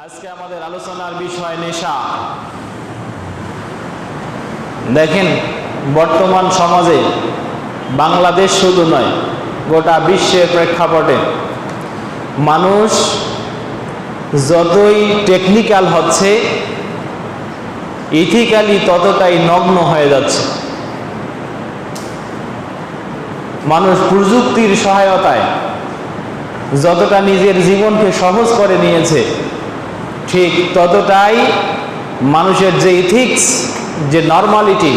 আজকে আমাদের আলোচনার বিষয় নেশা। দেখেন, বর্তমান সমাজে বাংলাদেশ শুধু নয়, গোটা বিশ্বের প্রেক্ষাপটে মানুষ যতই টেকনিক্যাল হচ্ছে, ইথিক্যালি ততটাই নগ্ন হয়ে যাচ্ছে। মানুষ প্রযুক্তির সহায়তায় যতটা নিজের জীবনকে সহজ করে নিয়েছে, ঠিক ততটাই মানুষের যে ইথিক্স, যে নরমালিটি,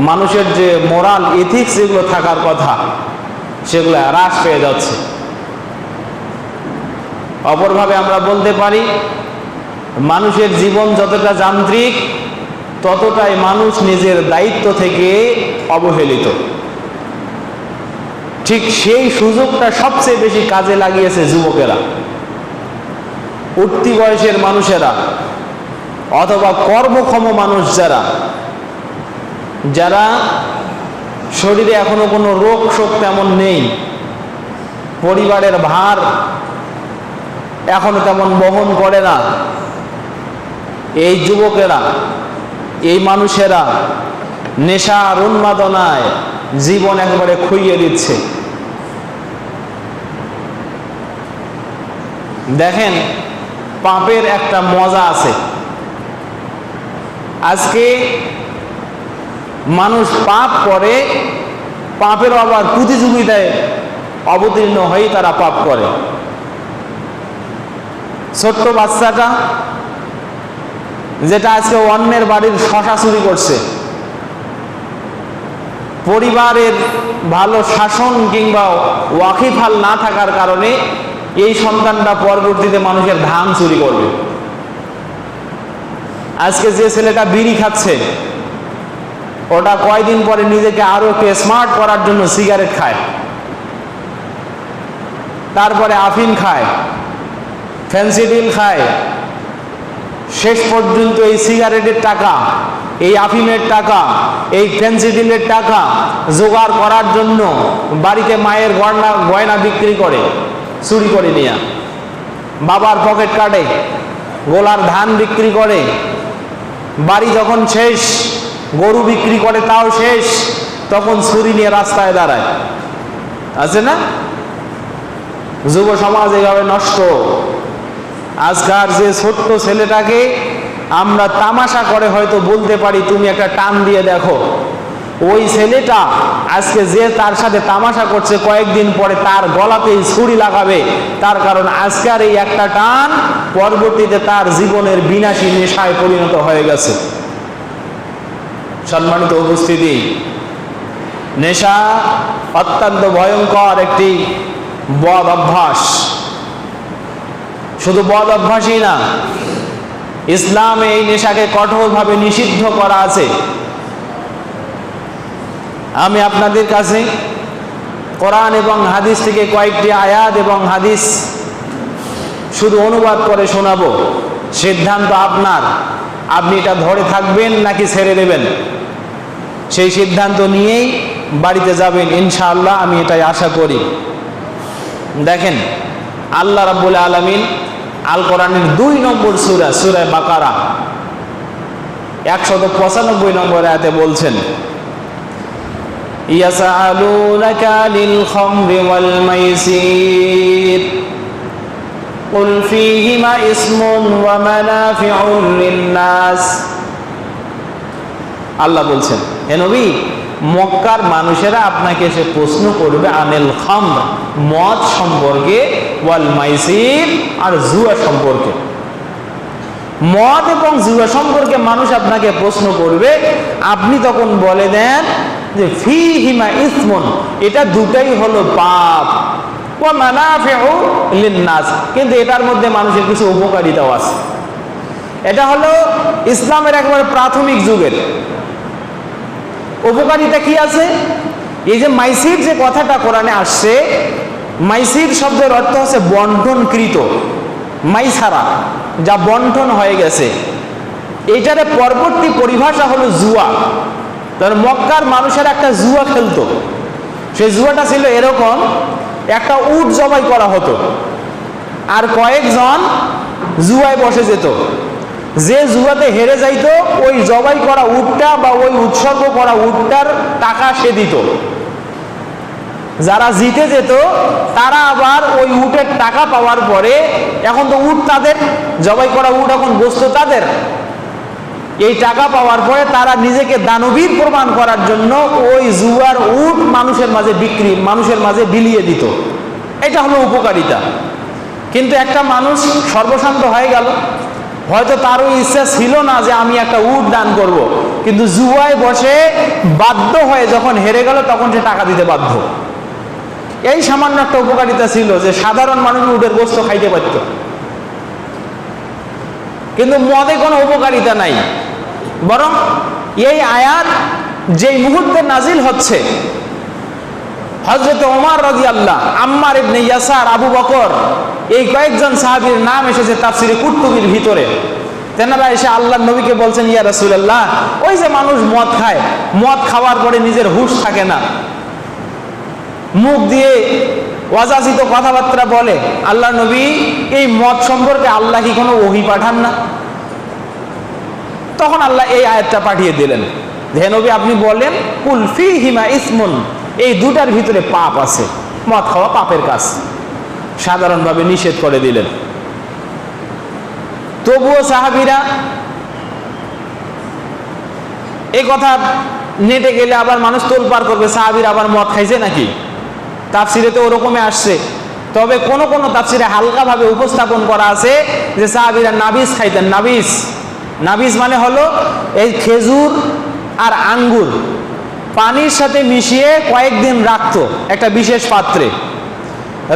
মানুষের যে মোরাল ইথিক্স যেগুলো থাকার কথা, সেগুলো হ্রাস পেয়ে যাচ্ছে। অপরভাবে আমরা বলতে পারি, মানুষের জীবন যতটা যান্ত্রিক, ততটাই মানুষ নিজের দায়িত্ব থেকে অবহেলিত। ঠিক সেই সুযোগটা সবচেয়ে বেশি কাজে লাগিয়েছে যুবকেরা, উঠতি বয়সের মানুষেরা, অথবা কর্মক্ষম মানুষ যারা শরীরে এখনো কোনো রোগ শোক তেমন নেই, পরিবারের ভার এখনো তেমন বহন করে না, এই যুবকেরা, এই মানুষেরা নেশার উন্মাদনায় জীবন একবারে খুইয়ে দিচ্ছে। দেখেন, পাপের একটা মজা আছে। আজকে মানুষ পাপ করে, পাপের আবার প্রতিযোগিতায় অবতীর্ণ হয়ে তারা পাপ করে। ছোট্ট বাচ্চাটা যেটা আজকে অন্যের বাড়ির শশা চুরি করছে, পরিবারের ভালো শাসন কিংবা ওয়াকিফাল না থাকার কারণে এই সন্তানটা পরবর্তীতে মানুষের ধান চুরি করবে। আজকে যে ছেলেটা বিড়ি খাচ্ছে, ওটা কয়দিন পরে নিজেকে আরো একটু স্মার্ট করার জন্য সিগারেট খায়, তারপরে আফিম খায়, ফেন্সিডিল খায়। শেষ পর্যন্ত এই সিগারেটের টাকা, এই আফিমের টাকা, এই ফেন্সিডিলের টাকা জোগাড় করার জন্য বাড়িতে মায়ের গয়না বিক্রি করে, চুরি করে নিয়ে বাবার পকেট কাটে, গোলার ধান বিক্রি করে, বাড়ি যখন শেষ, গরু বিক্রি করে তাও শেষ, তখন ছুরি নিয়ে রাস্তায় দাঁড়ায়। আছে না? যুব সমাজ এভাবে নষ্ট। আজকাল যে ছোট্ট ছেলেটাকে আমরা তামাশা করে হয়তো বলতে পারি, তুমি একটা টান দিয়ে দেখো, ওই ছেলেটা আজকে যে তার সাথে তামাশা করছে, কয়েকদিন পরে তার গলাতেই ছুরি লাগাবে। তার কারণ আজকের এই একটা টান পরবর্তীতে তার জীবনের বিনাশী নেশায় পরিণত হয়ে গেছে। সম্মানিত উপস্থিতি, নেশা অত্যন্ত ভয়ঙ্কর একটি বদ অভ্যাস। শুধু বদ অভ্যাসই না, ইসলামে এই নেশাকে কঠোরভাবে নিষিদ্ধ করা আছে। আমি আপনাদের কাছে কোরআন এবং হাদিস থেকে কয়েকটি আয়াত এবং হাদিস শুধু অনুবাদ করে শোনাবো। সিদ্ধান্ত আপনার, আপনি এটা ধরে থাকবেন নাকি ছেড়ে দেবেন, সেই সিদ্ধান্ত নিয়েই বাড়িতে যাবেন ইনশাআল্লাহ, আমি এটাই আশা করি। দেখেন, আল্লাহ রাব্বুল আলামিন আল কোরআনের 2 নম্বর সূরা, সূরা বাকারা 195 নম্বর আয়াতে বলছেন, ইয়াসআলুনাকা আনিল খামরি ওয়াল মাইসির কুল ফীহিমা ইসমুন ওয়া মানাফিউ লিন-নাস। আল্লাহ বলছেন, হে নবী, মক্কার মানুষেরা আপনাকে এসে প্রশ্ন করবে আনিল খামর, মদ সম্পর্কে, ওয়াল মাইসির, আর জুয়া সম্পর্কে। মদ এবং জুয়া সম্পর্কে মানুষ আপনাকে প্রশ্ন করবে, আপনি তখন বলে দেন যে ফীহিমা ইসমুন, এটা দুটাই হলো পাপ, ওয়া মানাফিউ লিন-নাস, কিন্তু এটার মধ্যে মানুষের কিছু উপকারিতাও আছে। এটা হলো ইসলামের একেবারে প্রাথমিক যুগের উপকারিতা। কি আছে? এই যে মাইসির যে কথাটা কোরআনে আসছে, মাইসির শব্দের অর্থ হচ্ছে বন্টনকৃত, মাইসারা, যা বন্টন হয়ে গেছে। এইটার পরবর্তী পরিভাষা হলো জুয়া। তার মক্কার মানুষের একটা জুয়া খেলতো। সেই জুয়াটা ছিল এরকম, একটা উট জবাই করা হতো, আর কয়েকজন জুয়ায় বসে যেত। যে জুয়াতে হেরে যাইতো ওই জবাই করা উটটা বা ওই উৎসর্গ করা উটটার টাকা সে দিত। যারা জিতে যেত তারা আবার ওই উটের টাকা পাওয়ার পরে, এখন তো উট তাদের, জবাই করা উট এখন গোস্ত তাদের, এই টাকা পাওয়ার পরে তারা নিজেকে দানবীর প্রমাণ করার জন্য ওই জুয়ার উট মানুষের মাঝে মানুষের মাঝে বিলিয়ে দিত। এটা হলো উপকারিতা। কিন্তু একটা মানুষ সর্বশান্ত হয়ে গেল, হয়তো তারও ইচ্ছা ছিল না যে আমি একটা উট দান করব, কিন্তু জুয়ায় বসে বাধ্য হয়ে যখন হেরে গেল তখন সে টাকা দিতে বাধ্য। এই সামান্য একটা উপকারিতা ছিল যে সাধারণ মানুষ উটের গোস্ত খাইতে পারত। কিন্তু মদে কোনো উপকারিতা নাই, বরং এই আয়াত যেই মুহূর্তে নাজিল হচ্ছে, হযরত ওমর রাদিয়াল্লাহু, আম্মার ইবনে ইয়াসার, আবু বকর, এই কয়েকজন সাহাবীর নাম এসেছে তাফসিরে কুরতুবির ভিতরে। তেনারা এসে আল্লাহর নবীকে বলছেন, ইয়া রাসূলুল্লাহ, ওই যে মানুষ মদ খায়, মদ খাওয়ার পরে নিজের হুঁশ থাকে না, মুখ দিয়ে ওয়াজাজিত কথাবার্তা বলে, আল্লাহর নবী এই মদ সম্পর্কে আল্লাহ কি কোনো ওহী পাঠান না? তখন আল্লাহ এই আয়াতটা পাঠিয়ে দিলেন, হে নবী আপনি বলেন, কুল ফীহিমা ইসমুন, এই দুটার ভিতরে পাপ আছে, মদ খাওয়া পাপের কাজ, সাধারণভাবে নিষেধ করে দিলেন। তবুও সাহাবীরা এই কথা নেটে গেলে আবার মানুষ তোলপাড় করবে, সাহাবীরা আবার মদ খাইছে নাকি? তাফসিরে তো ওরকমই আসছে, তবে কোন কোন তাফসিরে হালকাভাবে উপস্থাপন করা আছে যে সাহাবীরা নাবিস খাইতেন। নাবিস মানে হলো এই খেজুর আর আঙ্গুর পানির সাথে মিশিয়ে কয়েকদিন রাখতো একটা বিশেষ পাত্রে,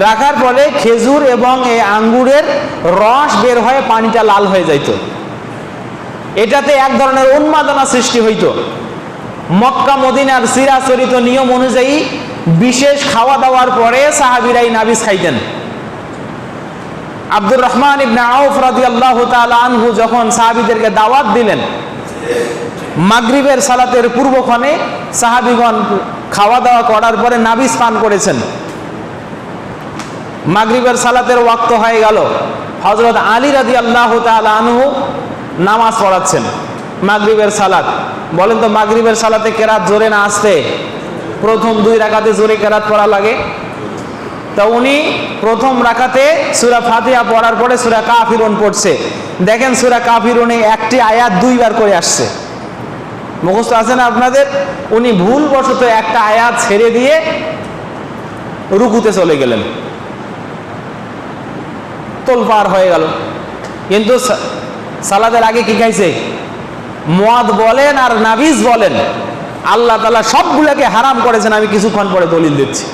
রাখার ফলে খেজুর এবং এই আঙ্গুরের রস বের হয়ে পানিটা লাল হয়ে যাইত। এটাতে এক ধরনের উন্মাদনা সৃষ্টি হইত। মক্কা মদিনার চিরাচরিত নিয়ম অনুযায়ী বিশেষ খাওয়া দাওয়ার পরে সাহাবীরা এই নাবিস খাইতেন। আব্দুর রহমান ইবনে আউফ রাদিয়াল্লাহু তাআলা আনহু যখন সাহাবীদেরকে দাওয়াত দিলেন, মাগরিবের সালাতের পূর্বক্ষণে সাহাবীগণ খাওয়া দাওয়া করার পরে নাবিস পান করেছেন। মাগরিবের সালাতের ওয়াক্ত হয়ে গেল, হযরত আলী রাদিয়াল্লাহু তাআলা আনহু নামাজ পড়াচ্ছেন, মাগরিবের সালাত। বলেন তো মাগরিবের সালাতে কেরাত জোরে না আস্তে? প্রথম 2 রাকাতে জোরে কেরাত পড়া লাগে। তা উনি প্রথম রাকাতে সূরা ফাতিহা পড়ার পরে সূরা কাফিরুন পড়ছে। দেখেন সূরা কাফিরুনে একটি আয়াত 2 বার করে আসছে, মুখস্থ আছে না আপনাদের? উনি ভুলবশত একটা আয়াত ছেড়ে দিয়ে রুকুতে চলে গেলেন, তোলপাড় হয়ে গেল। কিন্তু সালাতের আগে কি খাইছে? মদ বলেন আর নাবিজ বলেন, আল্লাহ তাআলা সবগুলোকে হারাম করেছেন। আমি কিছুক্ষণ পরে দলিল দিচ্ছি।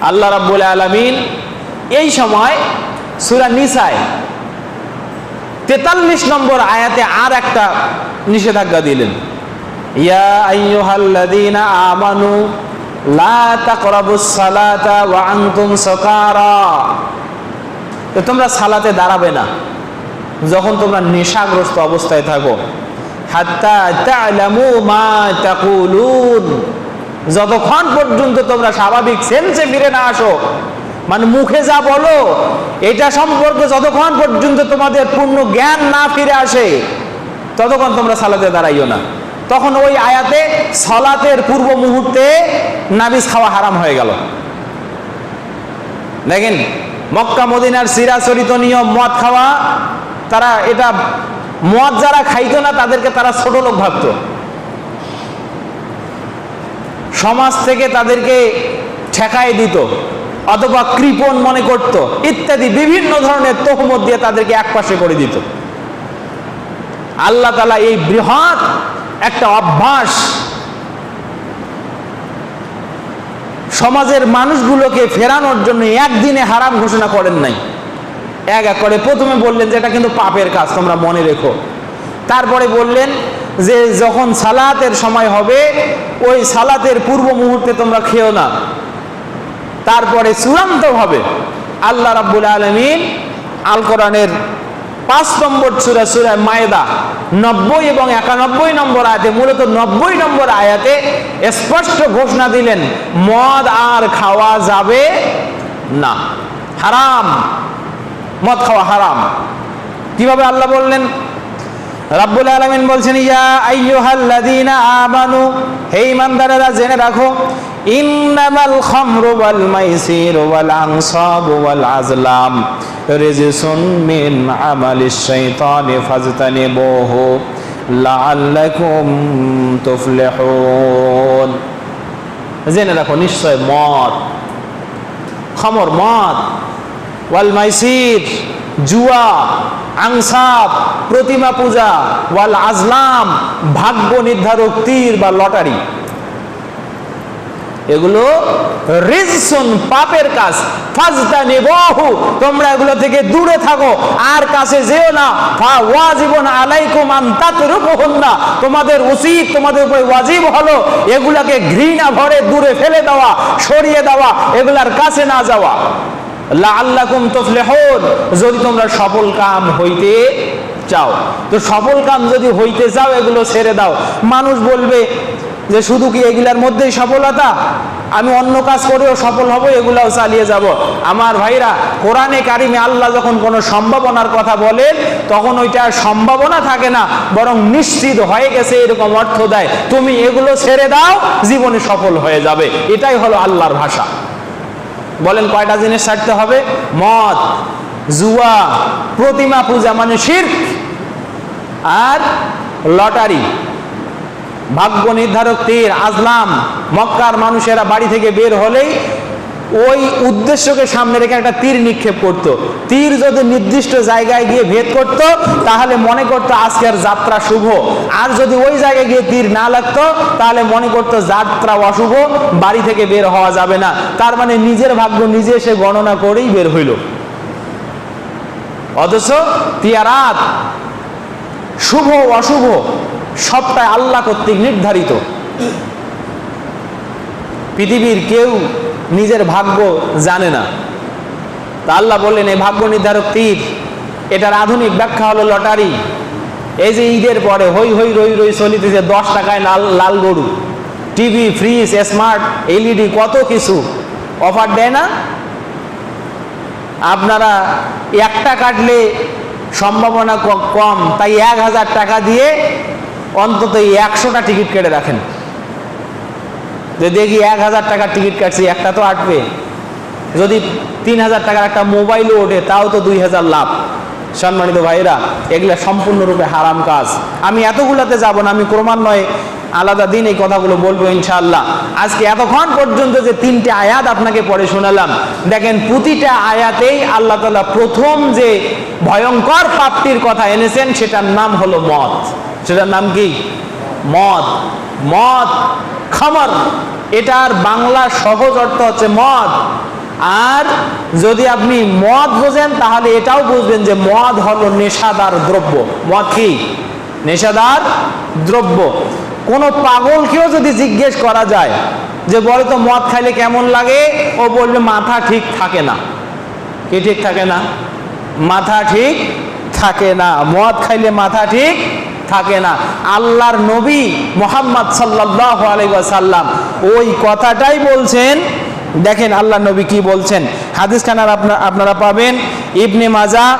আল্লাহ রাব্বুল আলামিন এই সময় সূরা নিসায় 43 নম্বর আয়াতে আর একটা নিষেধাজ্ঞা দিলেন, ইয়া আইয়ুহাল্লাযীনা আমানু লা তাকরাবুস সালাতা ওয়া আনতুম সুকারা, তোমরা সালাতে দাঁড়াবে না যখন তোমরা নেশাগ্রস্ত অবস্থায় থাকো, হাত্তা তা'লামু মা তাকুলুন, যতক্ষণ পর্যন্ত তোমরা স্বাভাবিক সেন্সে ফিরে না আসো, মানে মুখে যা বলো এটা সম্পর্কে যতক্ষণ পর্যন্ত তোমাদের পূর্ণ জ্ঞান না ফিরে আসে ততক্ষণ তোমরা সালাতে দাঁড়াইও না। তখন ওই আয়াতে সালাতের পূর্ব মুহূর্তে নাবিস খাওয়া হারাম হয়ে গেল। দেখেন মক্কা মদিনার চিরাচরিত নিয়ম মদ খাওয়া, তারা এটা মদ যারা খাইতো না তাদেরকে তারা ছোট লোক ভাবতো, সমাজ থেকে তাদেরকে ঠেকায় দিত অথবা কৃপণ মনে করত ইত্যাদি বিভিন্ন ধরনের তহমত দিয়ে তাদেরকে একপাশে করে দিত। আল্লাহ তাআলা এই বৃহৎ একটা অভ্যাস সমাজের মানুষগুলোকে ফেরানোর জন্য একদিনে হারাম ঘোষণা করেন নাই, এক এক করে প্রথমে বললেন যে এটা কিন্তু পাপের কাজ, তোমরা মনে রেখো। তারপরে বললেন যে যখন সালাতের সময় হবে ওই সালাতের পূর্ব মুহূর্তে তোমরা খেও না। তারপরে চূড়ান্তভাবে আল্লাহ রাব্বুল আলামিন আল কোরআনের 5 নম্বর সূরা, সূরা মায়েদা 90 এবং 91 নম্বর আয়াতে, মূলত 90 নম্বর আয়াতে স্পষ্ট ঘোষণা দিলেন মদ আর খাওয়া যাবে না, হারাম। মদ খাওয়া হারাম। কিভাবে আল্লাহ বললেন? রাব্বুল আলামিন বলছেন, ইয়া আইয়ুহাল্লাযীনা আমানু, হে ঈমানদারেরা জেনে রাখো, ইন্নামাল খামরু ওয়াল মাইসিরু ওয়াল আনসাবু ওয়াল আজলাম রিজসুন মিন আমালিশ শাইতানি ফাজতানিবুহু লাআল্লাকুম তুফলিহুন। জেনে রাখো নিশ্চয় মদ, খামর মদ, ওয়াল মাইসির জুয়া, আনসাব প্রতিমা পূজা, ওয়াল আজলাম ভাগ্য নির্ধারক তীর বা লটারি, এগুলো রিজসুন পাপের কাজ। ফাজতানিবুহু, তোমরা এগুলো থেকে দূরে থাকো, আর কাছে যেও না। ফাওয়াজিবুন আলাইকুম আন তাতরুকুহুন্না, তোমাদের উচিত, তোমাদের উপর ওয়াজিব হলো এগুলাকে ঘৃণা ভরে দূরে ফেলে দেওয়া, সরিয়ে দেওয়া, এগুলার কাছে না যাওয়া। লাআল্লাকুম তুফলিহুন, যদি তোমরা সফল কাম হইতে চাও। তো সফল কাম যদি হইতে চাও এগুলো ছেড়ে দাও। মানুষ বলবে যে শুধু কি এগুলার মধ্যেই সফলতা, আমি অন্য কাজ করেও সফল হব, এগুলাও চালিয়ে যাব। আমার ভাইরা, কোরআনে কারিমে আল্লাহ যখন কোনো সম্ভাবনার কথা বলেন তখন ওইটা সম্ভাবনা থাকে না, বরং নিশ্চিত হয়ে গেছে এরকম অর্থ দেয়। তুমি এগুলো ছেড়ে দাও, জীবনে সফল হয়ে যাবে। এটাই হলো আল্লাহর ভাষা। বলেন কয়টা জিনিস ছাড়তে হবে? মদ, জুয়া, প্রতিমা পূজা মানে শিরক, আর লটারি, ভাগ্য নির্ধারক তীর, আজলাম। মক্কার মানুষেরা বাড়ি থেকে বের হলেই ওই উদ্দেশ্যকে সামনে রেখে একটা তীর নিক্ষেপ করত। তীর যদি নির্দিষ্ট জায়গায় গিয়ে ভেদ করত তাহলে মনে করতো আজকের যাত্রা শুভ, আর যদি ওই জায়গায় গিয়ে তীর না লাগতো তাহলে মনে করতো যাত্রা অশুভ, বাড়ি থেকে বের হওয়া যাবে না। তার মানে নিজের ভাগ্য নিজে এসে গণনা করেই বের হইল। অথচ তিয়ারাত, শুভ অশুভ সবটাই আল্লাহ কর্তৃক নির্ধারিত। পৃথিবীর কেউ নিজের ভাগ্য জানে না। তা আল্লাহ বললেন এই ভাগ্য নির্ধারক তীর, এটার আধুনিক ব্যাখ্যা হলো লটারি। এই যে ঈদের পরে হই হই রই রই চলিতেছে, 10 টাকায় লাল গরু, টিভি, ফ্রিজ, স্মার্ট, এলইডি, কত কিছু অফার দেয় না? আপনারা একটা কাটলে সম্ভাবনা কম, তাই 1000 টাকা দিয়ে অন্তত 100টা টিকিট কেটে রাখেন, যে দেখি 1000 টাকার টিকিট কাটছি, একটা তো আটবে। যদি 3000 টাকার একটা মোবাইলও ওঠে তাও তো 2000 লাভ। সম্মানিত ভাইরা, এগুলা সম্পূর্ণরূপে হারাম কাজ। আমি এতগুলাতে যাব না, আমি ক্রমান্বয়ে আলাদা দিন এই কথাগুলো বলবো ইনশাআল্লাহ। আজকে এতক্ষণ পর্যন্ত যে 3টে আয়াত আপনাকে পড়ে শোনালাম, দেখেন প্রতিটা আয়াতেই আল্লাহ তাআলা প্রথম যে ভয়ঙ্কর পাপটির কথা এনেছেন সেটার নাম হলো মদ। সেটার নাম কি? মদ। মদ, খামর, এটার বাংলা সহজ অর্থ হচ্ছে মদ। আর যদি আপনি মদ বোঝেন তাহলে এটাও বুঝবেন যে মদ হলো নেশাদার দ্রব্য। মদ কি? নেশাদার দ্রব্য। কোনো পাগলকেও যদি জিজ্ঞেস করা যায় যে বলে তো মদ খাইলে কেমন লাগে, ও বলবে মাথা ঠিক থাকে না। কি ঠিক থাকে না? মাথা ঠিক থাকে না। মদ খাইলে মাথা ঠিক থাকে না। আল্লাহর নবী মুহাম্মদ সাল্লাল্লাহু আলাইহি ওয়াসাল্লাম ওই কথাটাই বলছেন। দেখেন আল্লাহর নবী কি বলছেন। হাদিসখানা আপনারা পাবেন ইবনে মাজাহ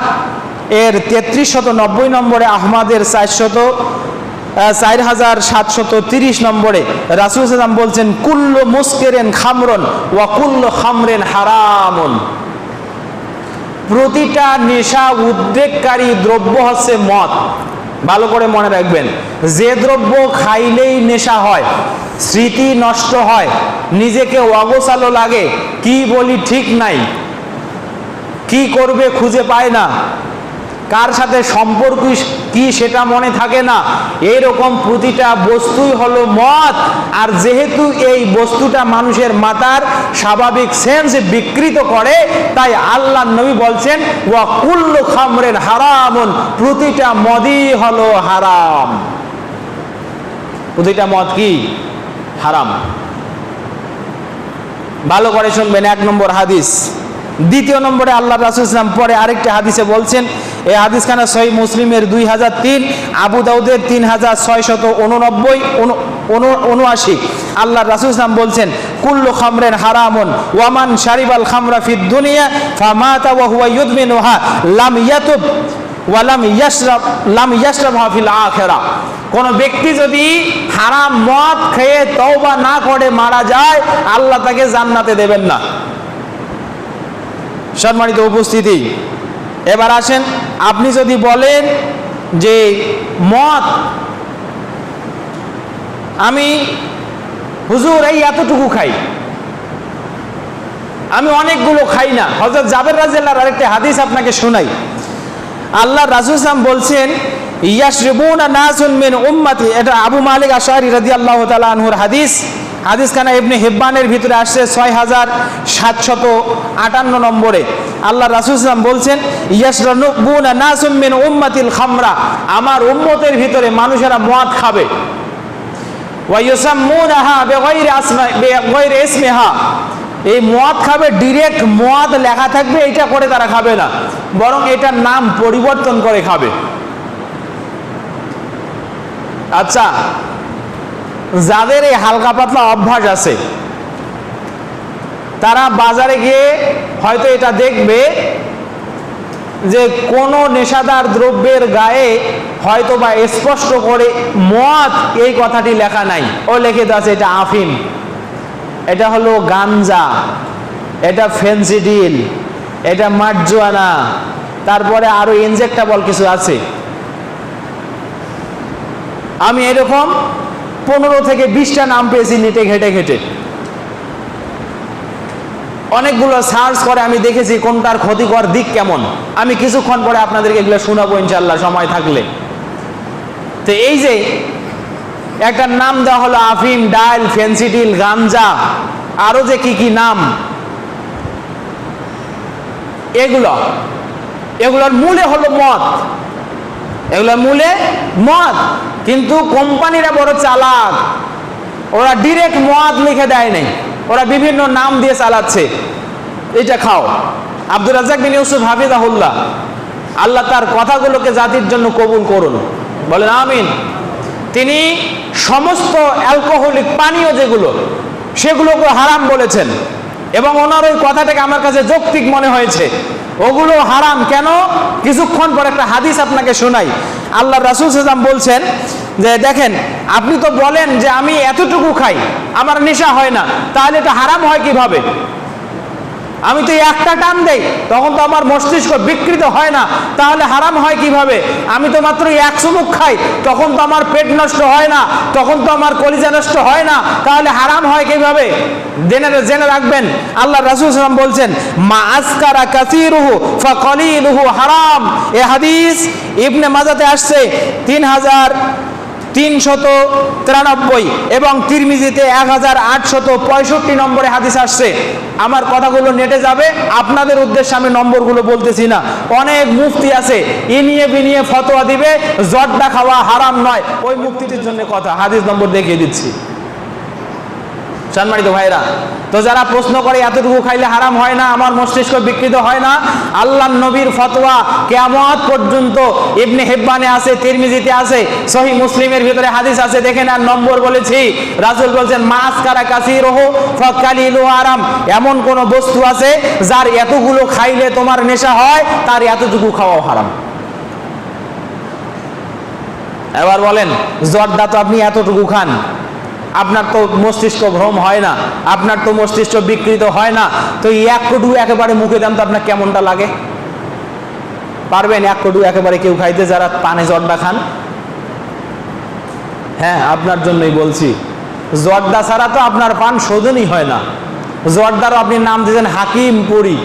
এর 3390 নম্বরে, আহমদের 4730 নম্বরে রাসূল সাল্লাল্লাহু আলাইহি ওয়াসাল্লাম বলছেন, কুল্লু মুসকিরিন খামরুন ওয়া কুল্লু খামরিন হারামুন। প্রতিটা নেশা উদ্রেককারী দ্রব্য হচ্ছে মদ। ভালো করে মনে রাখবেন, যে দ্রব্য খাইলেই নেশা হয়, স্মৃতি নষ্ট হয়, নিজেকে অগোছালো লাগে, কি বলি ঠিক নাই, কি করবে খুঁজে পায় না, কার সাথে সম্পর্ক কি সেটা মনে থাকে না, এইরকম প্রতিটা বস্তুই হলো মদ। আর যেহেতু এই বস্তুটা মানুষের মাথার স্বাভাবিক সেন্স বিকৃত করে, তাই আল্লাহ নবী বলছেন ওয়া কুল্লু খামরিন হারামুন, প্রতিটা মদই হলো হারাম। প্রতিটা মদ কি? হারাম। ভালো করে শুনবেন, 1 নম্বর হাদিস। 2 নম্বরে আল্লাহ রাসূল সাল্লাল্লাহু আলাইহি ওয়াসাল্লাম পরে আরেকটা হাদিসে বলছেন, এই হাদিসখানা সহিহ মুসলিমের 2003, আবু দাউদের 3679, 79 আল্লাহ রাসূল সাল্লাল্লাহু আলাইহি ওয়াসাল্লাম বলছেন কুল্লু খামরিন হারামুন ওয়া মান শারিবাল খামরা ফিদ দুনিয়া ফামাতা ওয়া হুয়া ইউদমিনুহা লাম ইয়াতুব ওয়া লাম ইয়াশরাবহা ফিল আখিরাহ। কোন ব্যক্তি যদি হারাম মদ খেয়ে তওবা না করে মারা যায়, আল্লাহ তাকে জান্নাতে দেবেন না। সম্মানিত উপস্থিতি, এবার আসেন, আপনি যদি বলেন যে মদ আমি হুজুর এই এতটুকু খাই, আমি অনেকগুলো খাই না। হযরত জাবের রাদিয়াল্লাহু আরেকটা হাদিস আপনাকে শোনাই। আল্লাহ রাসূল সাল্লাল্লাহু আলাইহি ওয়াসাল্লাম বলছেন ইয়াশরিবুনা নাসুন মিন উম্মতি, এটা আবু মালিক আশআরী রাদিয়াল্লাহু তাআলা আনহুর হাদিস। হাদিসখানা ইবনে হিব্বানের ভিতরে আসছে 6758 নম্বরে। আল্লাহ রাসূল সাল্লাল্লাহু আলাইহি ওয়াসাল্লাম বলছেন ইয়াশরাবুনা নাসুম মিন উম্মাতিল খামরা, আমার উম্মতের ভিতরে মানুষেরা মদ খাবে। ওয়া ইউসাম্মুনাহা বিগাইরি ইসমিহা, এই মদ খাবে, ডিরেক্ট মদ লেখা থাকবে এটা করে তারা খাবে না, বরং এটার নাম পরিবর্তন করে খাবে। আচ্ছা, যাদের এই হালকা পাতলা অভ্যাস আছে তারা বাজারে গিয়ে হয়তো এটা দেখবে যে কোনো নেশাদার দ্রব্যের গায়ে হয়তো বা স্পষ্ট করে মদ এই কথাটি লেখা নাই, ও লিখে আছে এটা আফিম, এটা হলো গাঞ্জা, এটা ফেন্সিডিল, এটা মারজুয়ানা, তারপরে আরো ইনজেক্টেবল কিছু আছে। আমি এরকম 15 থেকে 20টা নাম পেয়েছি নেটে ঘেটে ঘেটে, অনেকগুলো সার্চ করে আমি দেখেছি কোনটার ক্ষতিকর দিক কেমন। আমি কিছুক্ষণ পরে আপনাদেরকে এগুলো শোনাবো ইনশাআল্লাহ সময় থাকলে। তো এই যে একটা নাম দেওয়া হলো আফিম, ডাইল, ফেন্সিডিল, গাঞ্জা, আরো যে কি কি নাম, এগুলোর মূলে হলো মদ, এগুলোর মূলে মদ। কিন্তু কোম্পানিরা বড় চালাক, ওরা ডিরেক্ট মদ লিখে দেয় নাই, ওরা বিভিন্ন নাম দিয়ে চালাচ্ছে, এটা খাও। আব্দুর রাজ্জাক বিন ইউসুফ হাফিজাহুল্লাহ, আল্লাহ তার কথাগুলোকে জাতির জন্য কবুল করুন, বলেন আমিন। তিনি সমস্ত অ্যালকোহলিক পানীয় যেগুলো সেগুলোকে হারাম বলেছেন, এবং ওনার ওই কথাটাকে আমার কাছে যৌক্তিক মনে হয়েছে। ওগুলো হারাম কেন? কিছুক্ষণ পর একটা হাদিস আপনাকে শোনাই। আল্লাহ রাসূল সাল্লাল্লাহু আলাইহি ওয়াসাল্লাম বলছেন যে দেখেন, আপনি তো বলেন যে আমি এতটুকু খাই, আমার নেশা হয় না, তাহলে এটা হারাম হয় কিভাবে? আমি তো একটা টান দেই, তখন তো আমার মস্তিষ্ক বিকৃত হয় না, তাহলে হারাম হয় কিভাবে? আমি তো মাত্র এক চুমুক খাই, তখন তো আমার পেট নষ্ট হয় না, তখন তো আমার কলিজা নষ্ট হয় না, তাহলে হারাম হয় কিভাবে? জেনে রাখবেন, আল্লাহ রাসূল সাল্লাল্লাহু আলাইহি ওয়াসাল্লাম বলছেন মা আসকারা কাসীরুহু ফাকালিলুহু হারাম। এই হাদিস ইবনে মাজাতে আসছে 3393 এবং তিরমিজিতে 1865 নম্বরে হাদিস আসছে। আমার কথাগুলো নেটে যাবে, আপনাদের উদ্দেশ্যে আমি নম্বরগুলো বলতেছি না। অনেক মুফতি আছে ইনিয়ে বিনিয়ে ফতোয়া দিবে জর্দা খাওয়া হারাম নয়, ওই মুফতিটির জন্য কথা, হাদিস নম্বর দেখিয়ে দিচ্ছি। সম্মানিত ভাইরা, তো যারা প্রশ্ন করে এতটুকু খাইলে হারাম হয় না, আমার মস্তিষ্ক বিকৃত হয় না, আল্লাহর নবীর ফতোয়া কিয়ামত পর্যন্ত ইবনে হিব্বানে আছে, তিরমিজিতে আছে, সহিহ মুসলিমের ভিতরে হাদিস আছে, দেখেন আর নম্বর বলেছি। রাসূল বলেন মাসকারা কাসীরুহু ফাকালিলুহু হারাম। এমন কোন বস্তু আছে যার এতগুলো খাইলে তোমার নেশা হয়, তার এতটুকু খাওয়াও হারাম। এবার বলেন, জর্দা তো আপনি এতটুকু খান, আপনার তো মস্তিষ্ক ভ্রম হয় না, আপনার তো মস্তিষ্ক বিকৃত হয় না, তো এক কটু একেবারে মুখে দেন তো আপনার কেমনটা লাগে? পারবেন এক কটু একেবারে কেউ খাইতে যারা পানে জর্দা খান? হ্যাঁ, আপনার জন্যই বলছি, জর্দা ছাড়া তো আপনার পান শোধনই হয় না। জর্দারও আপনি নাম দিয়েছেন হাকিম পুরি,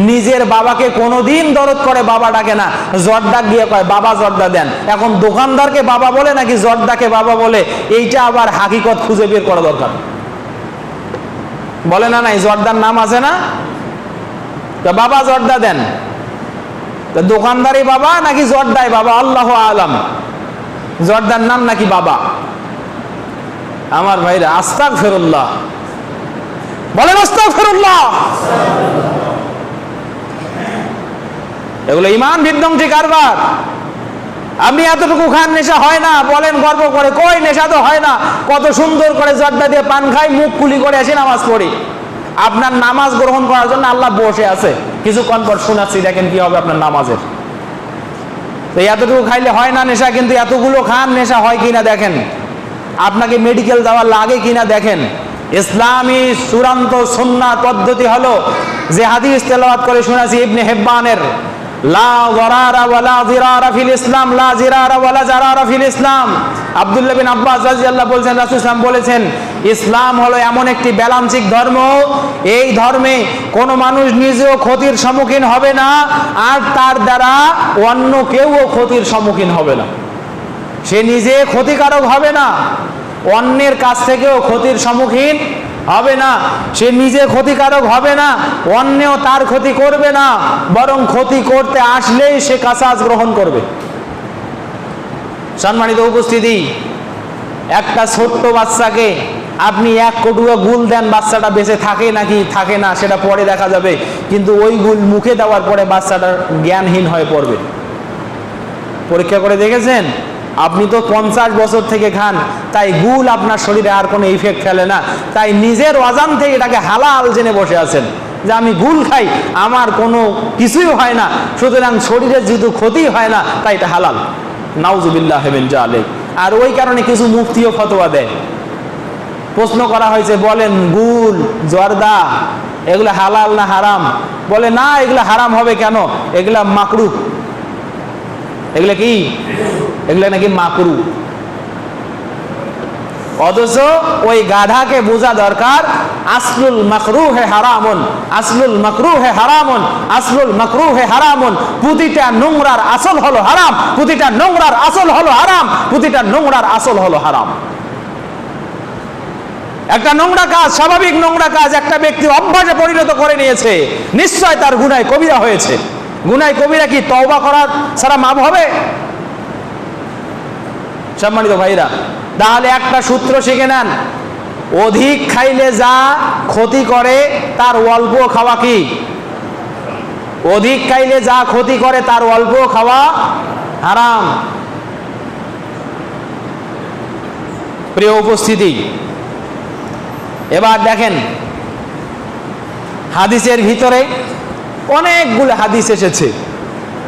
নিজের বাবাকে কোনোদিন দরদ করে বাবা ডাকে না, জর্দা গিয়ে কয় বাবা জর্দা দেন। এখন দোকানদারকে বাবা বলে নাকি জর্দাকে বাবা বলে, এইটা আবার হাকিকত খুঁজে বের করা দরকার। বলে না নাই জর্দার নাম আছে না, তো বাবা জর্দা দেন, তো দোকানদারই বাবা নাকি জর্দাই বাবা, আল্লাহু আলাম। জর্দার নাম নাকি বাবা? আমার ভাইরা আস্তাগফিরুল্লাহ, বলেন আস্তাগফিরুল্লাহ। এগুলো ঈমান বিধ্বংসী কারবার। আপনি এতটুকু খান, নেশা হয় না? বলেন গর্ব করে, কই নেশা তো হয় না, কত সুন্দর করে জর্দা দিয়ে পান খাই, মুখ কুলি করে এসে নামাজ পড়ি। আপনার নামাজ গ্রহণ করার জন্য আল্লাহ বসে আছে, কিছুক্ষণ পর শোনাচ্ছি, দেখেন কি হবে আপনার নামাজের। তো এতটুকু খাইলে হয় না নেশা, কিন্তু এতগুলো খান, নেশা হয় কিনা দেখেন, আপনাকে মেডিকেল যাওয়া লাগে কিনা দেখেন। ইসলামী চূড়ান্ত সুন্নাহ পদ্ধতি হলো যে হাদিস তেলাওয়াত করে শোনাছি ইবনে হিব্বানের, লা যারারা ওয়ালা জিরারা ফিল ইসলাম, লা জিরারা ওয়ালা জারারা ফিল ইসলাম। আব্দুল্লাহ বিন আব্বাস রাদিয়াল্লাহু বলেছেন, রাসূল সাল্লাল্লাহু বলেছেন, ইসলাম হলো এমন একটি ব্যালান্সিক ধর্ম, এই ধর্মে কোনো মানুষ নিজেও ক্ষতির সম্মুখীন হবে না, আর তার দ্বারা অন্য কেউও ক্ষতির সম্মুখীন হবে না। সে নিজে ক্ষতিকারক হবে না, অন্যের কাছ থেকেও ক্ষতির সম্মুখীন হবে না, সে নিজে ক্ষতিকারক হবে না, অন্যও তার ক্ষতি করবে না, বরং ক্ষতি করতে আসলেই সে কাসাজ গ্রহণ করবে। সম্মানিত উপস্থিতি, একটা ছোট্ট বাচ্চাকে আপনি এক কটুয়া গুল দেন, বাচ্চাটা বেঁচে থাকে নাকি থাকে না সেটা পরে দেখা যাবে, কিন্তু ওই গুল মুখে দেওয়ার পরে বাচ্চাটা জ্ঞানহীন হয়ে পড়বে। পরীক্ষা করে দেখেছেন? আপনি তো 50 বছর থেকে খান, তাই গুল আপনার শরীরে আর কোনো ইফেক্ট ফেলে না, তাই নিজের অজান থেকে এটাকে হালাল জেনে বসে আছেন যে আমি গুল খাই, আমার কোনো কিছুই হয় না, সুতরাং শরীরের যেহেতু ক্ষতি হয় না তাই এটা হালাল। নাউজুবিল্লাহ মিন যালিক। আর ওই কারণে কিছু মুফতিও ফতোয়া দেয়। প্রশ্ন করা হয়েছে, বলেন গুল জর্দা এগুলো হালাল না হারাম? বলে না, এগুলো হারাম হবে কেন, এগুলা মাকরুহ। এগুলা কি? এগুলা নাকি মাকরুহ। অথচ ওই গাধাকে বোঝা দরকার আসলুল মাকরুহে হারামুন, আসলুল মাকরুহে হারামুন, আসলুল মাকরুহে হারামুন। প্রতিটা নোংরার আসল হলো হারাম, প্রতিটা নোংরার আসল হলো হারাম, প্রতিটা নোংরার আসল হলো হারাম। একটা নোংরা কাজ, স্বাভাবিক নোংরা কাজ একটা ব্যক্তি অভ্যাসে পরিণত করে নিয়েছে, নিশ্চয় তার গুনাহ কবিরা হয়েছে। গুনাহ কবিরা কি তওবা করার ছাড়া মাফ হবে? সম্মানিত ভাইরা, তাহলে একটা সূত্র শিখে নেন, অধিক খাইলে যা ক্ষতি করে তার অল্প খাওয়া কি? অধিক খাইলে যা ক্ষতি করে তার অল্প খাওয়া হারাম। প্রিয় উপস্থিতি, এবার দেখেন হাদিসের ভিতরে অনেকগুলো হাদিস এসেছে,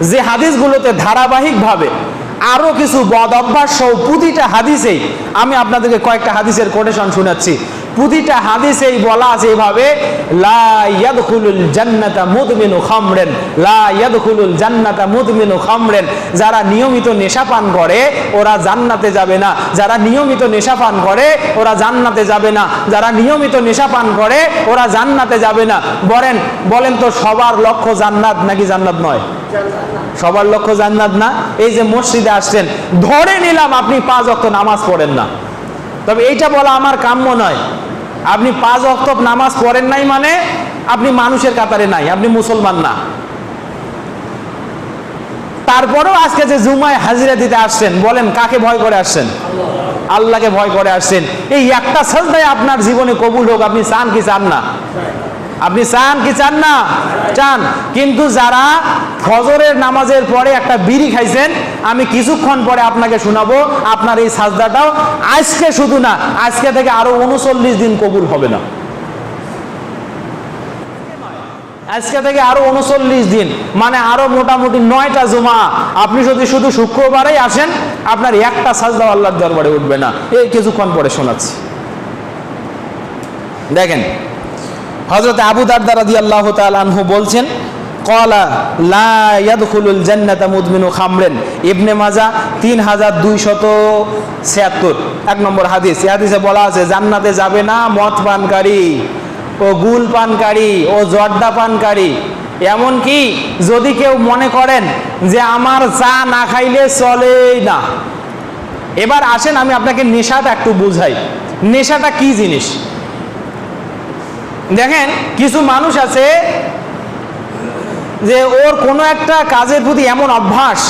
যে হাদিসগুলোতে ধারাবাহিকভাবে আরো কিছু বদ অভ্যাস সহ প্রতিটা হাদিসেই, আমি আপনাদেরকে কয়েকটা হাদিসের কোটেশন শোনাচ্ছি, প্রতিটা হাদিসেই বলা আছে এভাবে, লা ইয়াদখুলুল জান্নাতা মুদমিনু খামরেন, লা ইয়াদখুলুল জান্নাতা মুদমিনু খামরেন। যারা নিয়মিত নেশা পান করে ওরা জান্নাতে যাবে না, যারা নিয়মিত নেশা পান করে ওরা জান্নাতে যাবে না, যারা নিয়মিত নেশা পান করে ওরা জান্নাতে যাবে না। বলেন তো সবার লক্ষ্য জান্নাত নাকি জান্নাত নয়? সবার লক্ষ্য জান্নাত না? এই যে মসজিদে আসছেন, ধরে নিলাম আপনি 5 ওয়াক্ত নামাজ পড়েন না, তবে এইটা বলা আমার কাম্য নয়। আপনি 5 ওয়াক্ত নামাজ পড়েন নাই মানে আপনি মানুষের কাতারে নাই, আপনি মুসলমান না। তারপরেও আজকে যে জুমায় হাজিরা দিতে আসছেন, বলেন কাকে ভয় করে আসছেন? আল্লাহকে ভয় করে আসছেন। এই একটা সাজদায় আপনার জীবনে কবুল হোক, আপনি চান কি চান না? আপনি চান কি চান না? চান। কিন্তু যারা ফজরের নামাজের পরে একটা বিড়ি খাইছেন, আমি কিছুক্ষণ পরে আপনাকে শোনাবো আপনার এই সাজদাটাও আজকে শুধু না, আজকে থেকে আরো 39 দিন কবুল হবে না। আজকে থেকে আরো 39 দিন, মানে আরো মোটামুটি 9টা জুমা। আপনি যদি শুধু শুক্রবারেই আসেন, আপনার একটা সাজদা আল্লাহর দরবারে উঠবে না। এই কিছুক্ষণ পরে শোনাচ্ছি, দেখেন। হযরত আবু দারদা রাদিয়াল্লাহু তাআলা আনহু বলছেন, ক্বালা লা ইয়াদখুলুল জান্নাতা মুদমিনু খামরেন। ইবনে মাজাহ 3276 এক নম্বর হাদিস। এই হাদিসে বলা আছে জান্নাতে যাবে না মদ পানকারী ও গুল পানকারী ও জর্দা পানকারী। এমনকি যদি কেউ মনে করেন যে আমার চা না খাইলে চলেই না। এবার আসেন আমি আপনাকে নেশাটা একটু বুঝাই, নেশাটা কি জিনিস। দেখেন কিছু মানুষ আছে যে ওর কোনো একটা কাজের প্রতি এমন অভ্যাস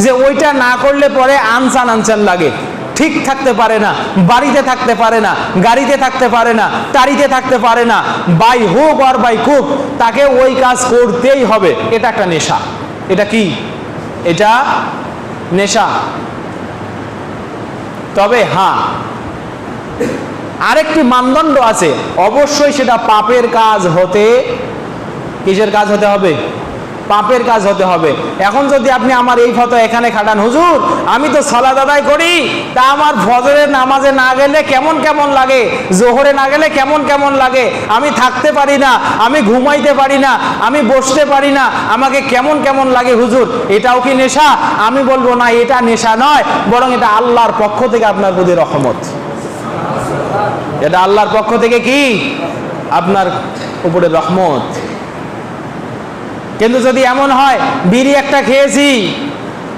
যে ওইটা না করলে পরে আনচান আনচান লাগে, ঠিক থাকতে পারে না, বাড়িতে থাকতে পারে না, গাড়িতে থাকতে পারে না, টাড়িতে থাকতে পারে না, বাই হোক আর বাই কুক তাকে ওই কাজ করতেই হবে। এটা একটা নেশা। এটা কি? এটা নেশা। তবে হ্যাঁ, আরেকটি মানদণ্ড আছে, অবশ্যই সেটা পাপের কাজ হতে, কিসের কাজ হতে হবে? পাপের কাজ হতে হবে। এখন যদি আপনি আমার এই ফটো এখানে খাটান, হুজুর আমি তো সালাত আদায় করি, তা আমার ফজরের নামাজে না গেলে কেমন কেমন লাগে, জোহরে না গেলে কেমন কেমন লাগে, আমি থাকতে পারি না, আমি ঘুমাইতে পারি না, আমি বসতে পারি না, আমাকে কেমন কেমন লাগে হুজুর, এটাও কি নেশা? আমি বলবো না, এটা নেশা নয়, বরং এটা আল্লাহর পক্ষ থেকে আপনার প্রতি রহমত। এটা আল্লাহর পক্ষ থেকে কি আপনার উপরে রহমত। কিন্তু যদি এমন হয় বিড়ি একটা খেয়েছি,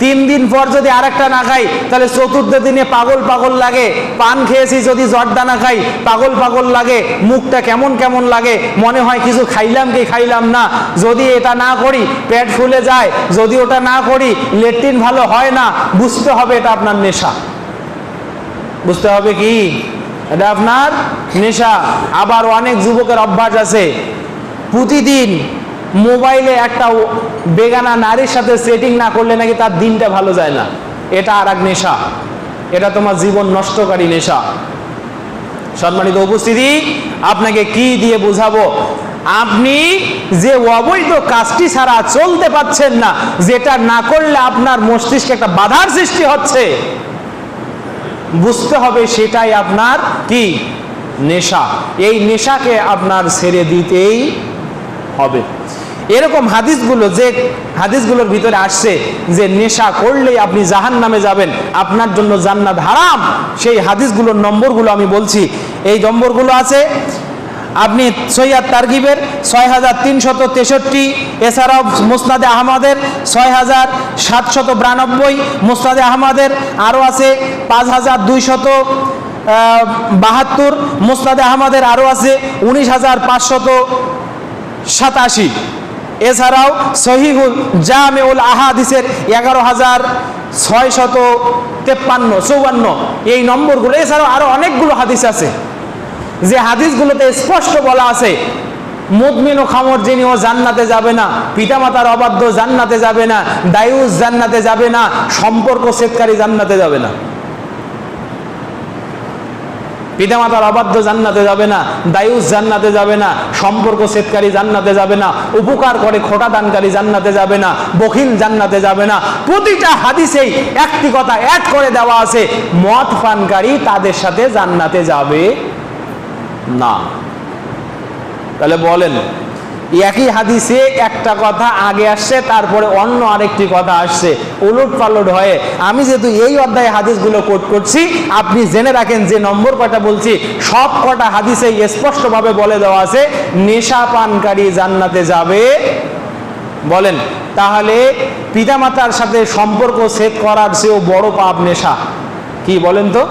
3 দিন পর যদি আরেকটা না খাই তাহলে চতুর্থ দিনে পাগল পাগল লাগে, পান খেয়েছি যদি জর্দা না খাই পাগল পাগল লাগে, মুখটা কেমন কেমন লাগে, মনে হয় কিছু খাইলাম কি খাইলাম না, যদি এটা না করি পেট ফুলে যায়, যদি ওটা না করি লেট্রিন ভালো হয় না, বুঝতে হবে এটা আপনার নেশা। বুঝতে হবে কি এটা আপনার নেশা। আবার অনেক যুবকের অভ্যাস আছে, প্রতিদিন মোবাইলে একটা বেগানা নারীর সাথে সেটিং না করলে নাকি তার দিনটা ভালো যায় না। এটা আর এক নেশা, এটা তোমার জীবন নষ্টকারী নেশা। সম্মানিত উপস্থিতি, আপনাকে কি দিয়ে বুঝাবো? আপনি যে অবৈধ কাজটি ছাড়া চলতে পারছেন না, যেটা না করলে আপনার মস্তিষ্কে একটা বাধার সৃষ্টি হচ্ছে, বুঝতে হবে সেটাই আপনার কি নেশা। এই নেশাকে আপনার ছেড়ে দিতেই হবে। এরকম হাদিসগুলো, যে হাদিসগুলোর ভিতরে আসছে যে নেশা করলেই আপনি জাহান্নামে যাবেন, আপনার জন্য জান্নাত হারাম, সেই হাদিসগুলোর নম্বরগুলো আমি বলছি। এই নম্বরগুলো আছে আপনি সহিহ তারগিবের 6363, এছাড়াও মুসনাদে আহমদের 6792, মুসনাদে আহমদের আরও আছে 5272, মুসনাদে আহমদের আরও আছে 19587, এছাড়াও সহিহুল জামেউল আহাদিসের 11653-54 এই নম্বরগুলো। এছাড়াও আরো অনেকগুলো হাদিস আছে যে হাদিসগুলোতে স্পষ্ট বলা আছে মুদমিন ও খামর যিনি ও জান্নাতে যাবে না, পিতামাতার অবাধ্য জান্নাতে যাবে না, দায়ুস জান্নাতে যাবে না, সম্পর্ক ছেদকারী জান্নাতে যাবে না। পিতামাতার অবাধ্য জান্নাতে যাবে না, দায়ুস জান্নাতে যাবে না, সম্পর্ক ছেদকারী জান্নাতে যাবে না, উপকার করে খোটা দানকারী জান্নাতে যাবে না, বখিল জান্নাতে যাবে না। প্রতিটা হাদিসেই একটি কথা অ্যাড করে দেওয়া আছে, মদ পানকারী তাদের সাথে জান্নাতে যাবে না। তাহলে বলেন, একই হাদিসে একটা কথা আগে আসছে, তারপরে অন্য আরেকটি কথা আসছে, উলট পালট হয়ে। আমি যেহেতু এই অধ্যায়ে হাদিসগুলো কোট করছি, আপনি জেনে রাখেন যে নম্বর কটা বলছি সব কটা হাদিসে স্পষ্টভাবে বলে দেওয়া আছে নেশা পানকারী জান্নাতে যাবে। বলেন, তাহলে পিতামাতার সাথে সম্পর্ক ছেদ করার চেয়েও বড় পাপ নেশা কি বলেন তো?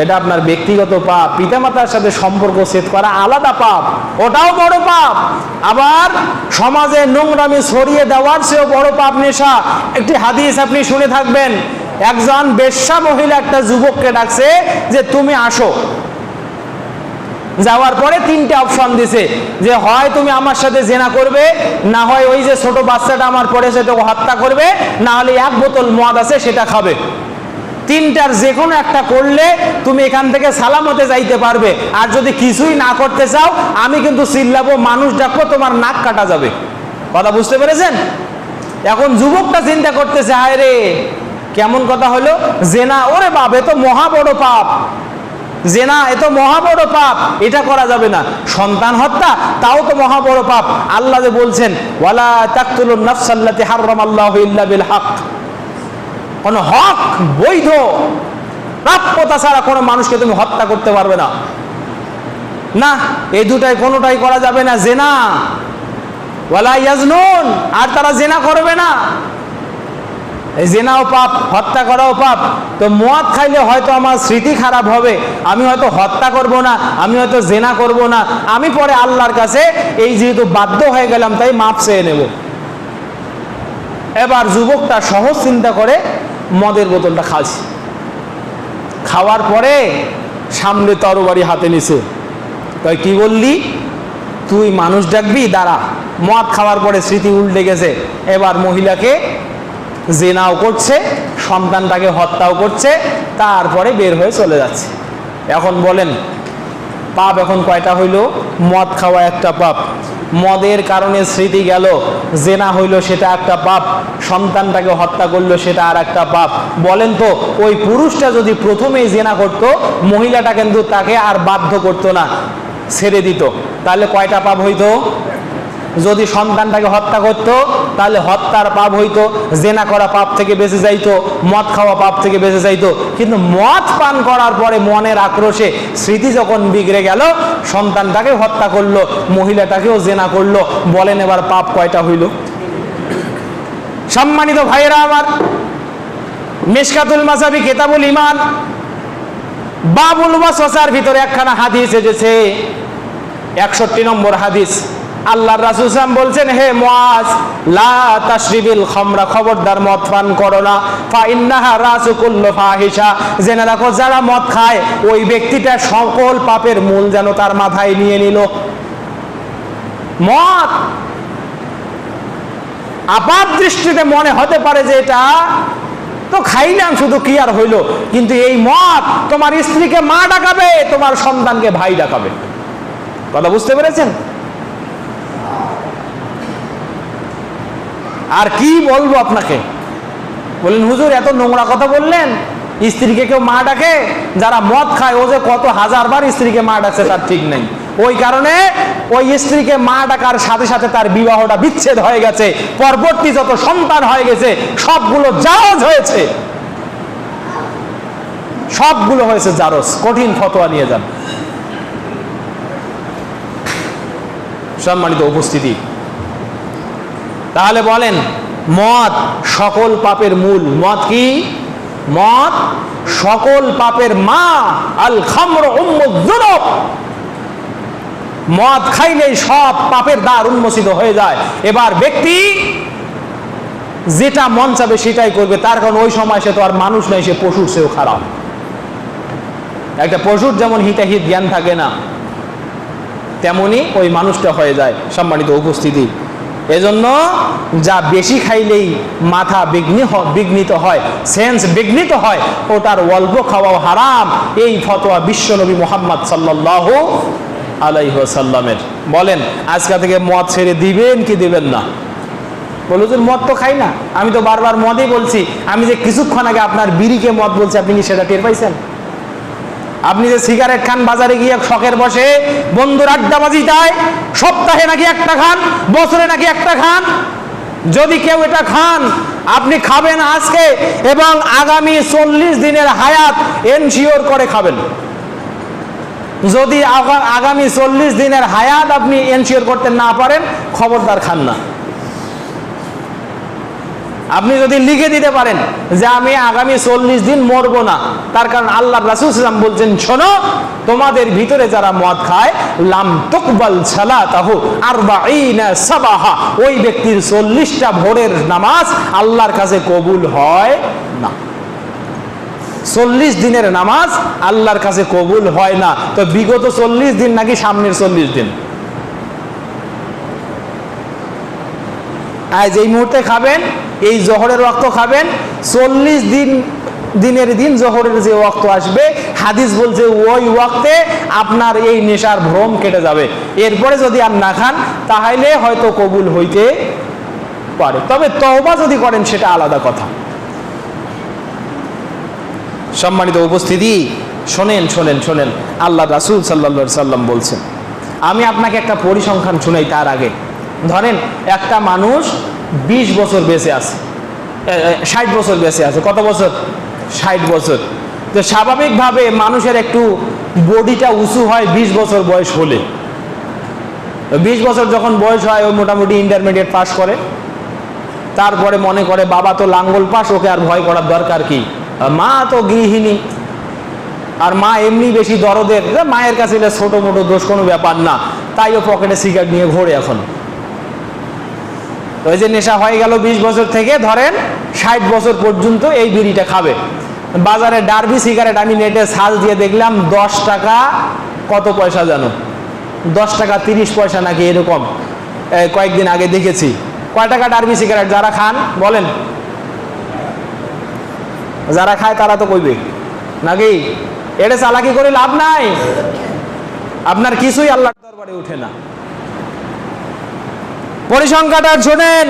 এটা আপনার ব্যক্তিগত পাপ। পিতামাতার সাথে সম্পর্ক ছেদ করা আলাদা পাপ, ওটাও বড় পাপ। আবার সমাজে নোংরামি ছড়িয়ে দেওয়ার চেয়েও বড় পাপ নেশা। একটি হাদিস আপনি শুনে থাকবেন, একজন বেশ্যা মহিলা একটা যুবককে ডাকছে যে তুমি আসো। যাওয়ার পরে 3টে অপশন দিছে যে হয় তুমি আমার সাথে জেনা করবে, না হয় ওই যে ছোট বাচ্চাটা আমার পড়ে সেটাকে হত্যা করবে, না হলে 1 বোতল মদ আছে সেটা খাবে। 3টার যে কোনো একটা করলে তুমি এখান থেকে সালামতে যাইতে পারবে, আর যদি কিছুই না করতে চাও আমি কিন্তু চিল্লাবো, মানুষ ডাকবো, তোমার নাক কাটা যাবে। কথা বুঝতে পেরেছেন? এখন যুবকটা চিন্তা করতেছে, হায় রে কেমন কথা হলো, জেনা, ওরে বাপ এ তো মহা বড় পাপ, জেনা এ তো মহা বড় পাপ, এটা করা যাবে না। সন্তান হত্যা, তাও তো মহা বড় পাপ। আল্লাহ যে বলছেন ওয়ালা তাকতুলুন নাফসাল্লাতী হারামাল্লাহু ইল্লা বিল হক, কোন হক বৈধ প্রাপ্যতা ছাড়া কোনো মানুষকে তুমি হত্যা করতে পারবে না। না, এই দুটাই কোনোটাই করা যাবে না। জেনা ওয়ালা ইয়াজনুন, আর তারা জেনা করবে না। এই জেনাও পাপ, হত্যা করাও পাপ। তো মদ খাইলে হয়তো আমার স্মৃতি খারাপ হবে, আমি হয়তো হত্যা করব না, আমি হয়তো জেনা করব না, আমি পরে আল্লাহর কাছে এই যেহেতু বাধ্য হয়ে গেলাম তাই মাপ চেয়ে নেব। এবার যুবকটা সহজ চিন্তা করে মদের বোতলটা খাচ্ছে। খাওয়ার পরে সামনে তরবারি হাতে নিছে, তাই কি বললি তুই মানুষ ডাকবি, দাঁড়া। মদ খাওয়ার পরে স্মৃতি উল্টে গেছে, এবার মহিলাকে জিনাও করছে, সন্তানটাকে হত্যাও করছে, তারপরে বের হয়ে চলে যাচ্ছে। এখন বলেন পাপ এখন কয়টা হইল? মদ খাওয়া একটা পাপ, মদের কারণে স্মৃতি গেল, জেনা হইল সেটা একটা পাপ, সন্তানটাকে হত্যা করলো সেটা আর একটা পাপ। বলেন তো ওই পুরুষটা যদি প্রথমেই জেনা করত, মহিলাটা কিন্তু তাকে আর বাধ্য করতো না, ছেড়ে দিত, তাহলে কয়টা পাপ হইতো? যদি সন্তানটাকে হত্যা করতো তাহলে হত্যার পাপ হইতো, জেনা করা পাপ থেকে বেঁচে যাইতো, মদ খাওয়া পাপ থেকে বেঁচে যাইতো। কিন্তু মদ পান করার পরে মনের আক্রোশে স্মৃতি যখন বিগড়ে গেল, সন্তানটাকে হত্যা করলো, মহিলাটাকেও জেনা করলো। বলেন এবার পাপ কয়টা হইল? সম্মানিত ভাইয়েরা আমার, মিশকাতুল মাসাবি কিতাবুল ঈমান বাবুল ওয়াসওয়াসার ভিতরে একখানা হাদিস এসেছে, 61 নম্বর হাদিস। আল্লাহর রাসূল সাল্লাল্লাহু আলাইহি ওয়াসাল্লাম বলছেন, হে মুআজ, লা তাশরিবিল খামরা, খবরদার মদ পান করো না, ফা ইন্নাহা রাসু কুল্লু ফাহিশা, জেনে রাখো যারা মদ খায় ওই ব্যক্তিটা সকল পাপের মূল যেন তার মাথায় নিয়ে নিল। মদ আপাত দৃষ্টিতে মনে হতে পারে যে এটা তো খাইলাম শুধু, কি আর হইল, কিন্তু এই মদ তোমার স্ত্রীকে মা ডাকাবে, তোমার সন্তানকে ভাই ডাকাবে। কথা বুঝতে পেরেছেন? আর কি বলবো আপনাকে, বলেন হুজুর এত নোংরা কথা বললেন, স্ত্রীকে কেউ মা ডাকে? যারা মদ খায় ও যে কত হাজারবার স্ত্রীকে মা ডাকছে তার ঠিক নেই। ওই কারণে ওই স্ত্রীকে মা ডাকার সাথে সাথে তার বিবাহটা বিচ্ছেদ হয়ে গেছে, পরবর্তী যত সন্তান হয়ে গেছে সবগুলো জারজ হয়েছে, সবগুলো হয়েছে জারজ। কঠিন ফতোয়া নিয়ে যান। সম্মানিত উপস্থিতি, তাহলে বলেন মদ সকল পাপের মূল। মদ কি? মদ সকল পাপের মা। আল খামরু উম্মুয যুনুব, মদ খাইলেই সব পাপের দ্বার উন্মোচিত হয়ে যায়। এবার ব্যক্তি যেটা মন চাবে সেটাই করবে, তার কারণ ওই সময় সে তো আর মানুষ নয়, সে পশুর চেয়েও খারাপ। একটা পশুর যেমন হিতাহিত জ্ঞান থাকে না, তেমনি ওই মানুষটা হয়ে যায়। সম্মানিত উপস্থিতি, এজন্য যা বেশি খাইলেই মাথা বিঘ্নিত হয়, সেন্স বিঘ্নিত হয়, ওটার অল্প খাওয়াও হারাম। এই ফতোয়া বিশ্বনবী মুহাম্মদ সাল্লাল্লাহু আলাইহি ওয়াসাল্লামের। বলেন আজকে থেকে মদ ছেড়ে দিবেন কি দিবেন না? বলো যে মদ তো খাই না, আমি তো বারবার মদই বলছি। আমি যে কিছুক্ষণ আগে আপনার বিড়িকে মদ বলছি, আপনি কি সেটা টের পাইছেন? আপনি যে সিগারেট খান বাজারে গিয়ে শখের বসে, বন্ধুর আড্ডাবাজি দেয়, সপ্তাহে নাকি একটা খান, বছরে নাকি একটা খান। যদি কেউ এটা খান, আপনি খাবেন আজকে এবং আগামী 40 দিনের হায়াত এনশিওর করে খাবেন। যদি আগামী 40 দিনের হায়াত আপনি এনশিওর করতে না পারেন, খবরদার খান না। আপনি যদি লিখে দিতে পারেন যে আমি আগামী 40 দিন মরবো না, তার কারণ আল্লাহ রাসূল সাল্লাল্লাহু আলাইহি ওয়াসাল্লাম বলছেন, শোনো তোমাদের ভিতরে যারা মদ খায়, লাম তুকবাল সালাতাহু 40 সাবাহা, ওই ব্যক্তির 40টা ভোরের নামাজ আল্লাহর কাছে কবুল হয় না। 40 দিনের নামাজ আল্লাহর কাছে কবুল হয় না। তো বিগত 40 দিন নাকি সামনের 40 দিন? আজ এই মুহূর্তে খাবেন, এই জোহরের ওয়াক্ত খাবেন, 40 দিনের দিন জোহরের যে ওয়াক্ত আসবে, হাদিস বলছে ওই ওয়াক্তে আপনার এই নেশার ভ্রম কেটে যাবে। এরপরে যদি আর না খান তাহলে হয়তো কবুল হইতে পারে, তবে তওবা যদি করেন সেটা আলাদা কথা। সম্মানিত উপস্থিতি, শোনেন শোনেন শোনেন, আল্লাহ রাসূল সাল্লাল্লাহু আলাইহি সাল্লাম বলছেন। আমি আপনাকে একটা পরিসংখ্যান শুনাই তার আগে। ধরেন একটা মানুষ 20 বছর বেঁচে আছে, 60 বছর বেঁচে আছে। কত বছর? 60 বছর। তো স্বাভাবিকভাবে মানুষের একটু বডিটা উঁচু হয় 20 বছর বয়স হলে। 20 বছর যখন বয়স হয়, ও মোটামুটি ইন্টারমিডিয়েট পাস করে, তারপরে মনে করে বাবা তো লাঙ্গল পাস, ওকে আর ভয় করার দরকার কি, মা তো গৃহিণী, আর মা এমনি বেশি দরদের, মায়ের কাছে ছোট মোটো দোষ কোনো ব্যাপার না, তাই ও পকেটে সিগারেট নিয়ে ঘোরে। এখন ওই যে নেশা হয়ে গেল 20 বছর থেকে ধরেন 60 বছর পর্যন্ত এই বিড়িটা খাবে। বাজারে ডার্বি সিগারেট আমি নেটে সার্চ দিয়ে দেখলাম 10 টাকা কত পয়সা জানো, 10 টাকা 30 পয়সা নাকি এরকম, কয়েকদিন আগে দেখেছি। কয় টাকা ডার্বি সিগারেট? যারা খান বলেন। যারা খায় তারা তো কইবে নাকি? এটা চালাকি করে লাভ নাই, আপনার কিছুই আল্লাহর দরবারে উঠে না। পরিসংখ্যাটা শোনেন,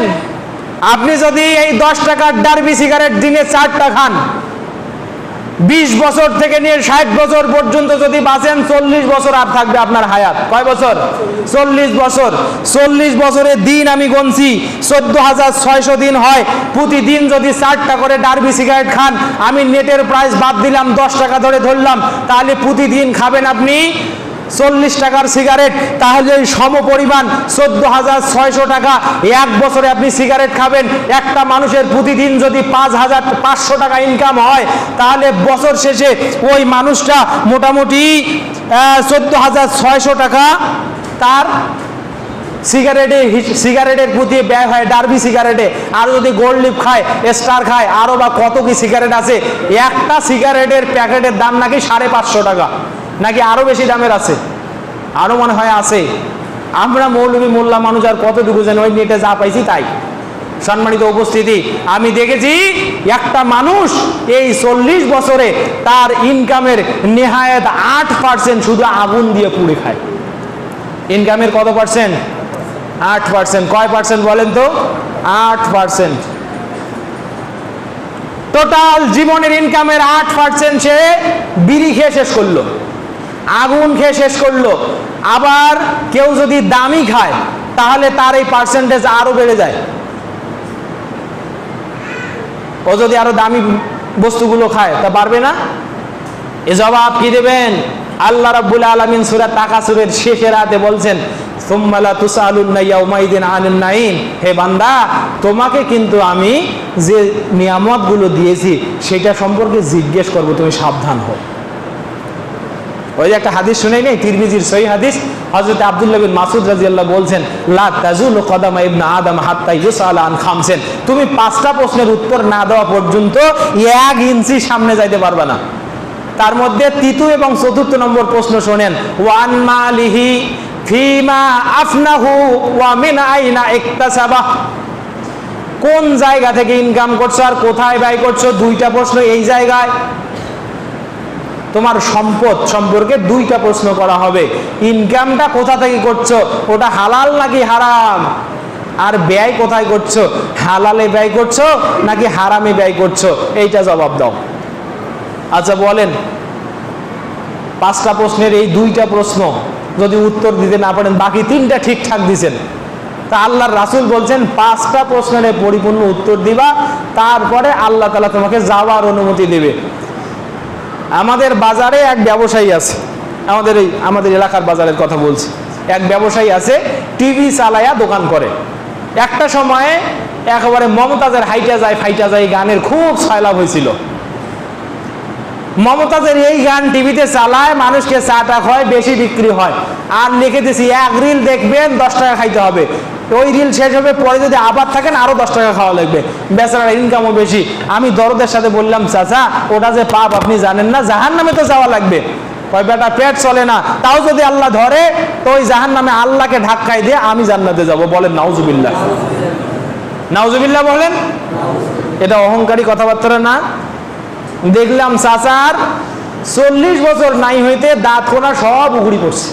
আপনি যদি এই 10 টাকার ডার্বি সিগারেট দিনে 4টা খান, 20 বছর থেকে নিয়ে 60 বছর পর্যন্ত যদি বাঁচেন, 40 বছর আর থাকবে আপনার হায়াত। কয় বছর? 40 বছর। 40 বছরের দিন আমি গণছি, 14,600 দিন হয়। প্রতিদিন যদি 4টা করে ডার্বি সিগারেট খান, আমি নেটের প্রাইস বাদ দিলাম, 10 টাকা ধরে ধরলাম, তাহলে প্রতিদিন খাবেন আপনি 40 টাকার সিগারেট। তাহলে এই সম পরিমাণ 14,600 টাকা, এক বছরে আপনি সিগারেট খাবেন। একটা মানুষের প্রতিদিন যদি 5,500 টাকা ইনকাম হয়, তাহলে বছর শেষে ওই মানুষটা মোটামুটি 14,600 টাকা তার সিগারেটের প্রতি ব্যয় হয়, ডার্বি সিগারেটে। আর যদি গোল্ড লিফ খায়, স্টার খায়, আরো বা কত কি সিগারেট আছে, একটা সিগারেটের প্যাকেটের দাম নাকি 550 টাকা, নাকি আরো বেশি দামের আছে, আরো মনে হয় আছে। আমরা মৌলবী মোল্লা মানুষ আর কতটুকু যেন ওই নেটে যা পাইছি তাই। সম্মানিত উপস্থিতি, আমি দেখেছি একটা মানুষ এই 40 বছরে তার ইনকামের নেহায়েত 8% শুধু আগুন দিয়ে পুড়ে খায়। ইনকামের কত পার্সেন্ট? 8%। কয় পার্সেন্ট বলেন তো? 8%। টোটাল জীবনের ইনকামের 8% সে বিড়ি খেয়ে শেষ করলো, আগুন খেয়ে শেষ করলো। আবার কেউ যদি দামি খায়, তাহলে তার এই পার্সেন্টেজ আরো বেড়ে যায়। ও যদি আরো দামি বস্তুগুলো খায়, তা পারবে না? এ জবাব কি দেবেন? আল্লাহ রাব্বুল আলামিন সূরা তাকাসুরের শেষের আয়াতে বলছেন, সুম্মা লা তুসআলুন্না ইয়াউমাইদিন আনিন নাঈম। হে বান্দা, তোমাকে কিন্তু আমি যে নিয়ামতগুলো দিয়েছি সেটা সম্পর্কে জিজ্ঞেস করব, তুমি সাবধান হও। ওই যে একটা হাদিস শুনেই নেই, তিরমিজির সহিহ হাদিস, হযরত আব্দুল্লাহ বিন মাসউদ রাদিয়াল্লাহু বলছেন, লা তাজুলু কদামা ইবনে আদম হাত্তা ইউসালা আন খামসিন। তুমি 5টা প্রশ্নের উত্তর না দেওয়া পর্যন্ত 1 ইঞ্চি সামনে যাইতে পারবে না। তার মধ্যে তৃতীয় এবং চতুর্থ নম্বর প্রশ্ন শোনেন, ওয়ান মালিহি ফিমা আফনাহু ওয়া মিন আইনা ইকতাসাবা। কোন জায়গা থেকে ইনকাম করছো আর কোথায় ব্যয় করছো? 2টা প্রশ্ন এই জায়গায়। তোমার সম্পদ সম্পর্কে 2টা প্রশ্ন করা হবে। ইনকামটা কোথা থেকে করছো, ওটা হালাল নাকি হারাম? আর ব্যয় কোথায় করছো, হালালে ব্যয় করছো নাকি হারামে ব্যয় করছো? এইটা জবাব দাও। আচ্ছা বলেন, 5টা প্রশ্নের এই 2টা প্রশ্ন যদি উত্তর দিতে না পারেন, বাকি 3টা ঠিকঠাক দিছেন, তা আল্লাহর রাসূল বলছেন 5টা প্রশ্নের পরিপূর্ণ উত্তর দিবা, তারপরে আল্লাহ তাআলা তোমাকে যাওয়ার অনুমতি দেবে। আমাদের বাজারে এক ব্যবসায়ী আছে, আমাদের এলাকার বাজারের কথা বলছি। এক ব্যবসায়ী আছে, টিভি চালায়া দোকান করে। একটা সময়ে একেবারে মমতাজের হাইটা যায় ফাইটা যায় গানের খুব ছয়লাভ হয়েছিল। মমতাজের এই গান টিভিতে চালায়, মানুষকে চাটা খায়, বেশি বিক্রি হয়। আর লিখে দিছি, 1 রিল দেখবেন 10 টাকা খাইতে হবে। ওই রিল শেষ হবে, পরে যদি আবার থাকেন আরো 10 টাকা খাওয়া লাগবে। বেচারার ইনকামও বেশি। আমি দরদের সাথে বললাম, চাচা ওটা যে পাপ আপনি জানেন না, জাহান্নামে তো যাওয়া লাগবে। কয় বেটা পেট চলে না, তাও যদি আল্লাহ ধরে তো ওই জাহান্নামে আল্লাহকে ধাক্কায় দিয়ে আমি জান্নাতে যাব। বলেন নাউজুবিল্লাহ, নাউজুবিল্লাহ বলেন। এটা অহংকারী কথাবার্তা না? দেখলাম চাচার 40 বছর নাই হইতে দাঁত কোনা সব উগুড়ি পড়ছে।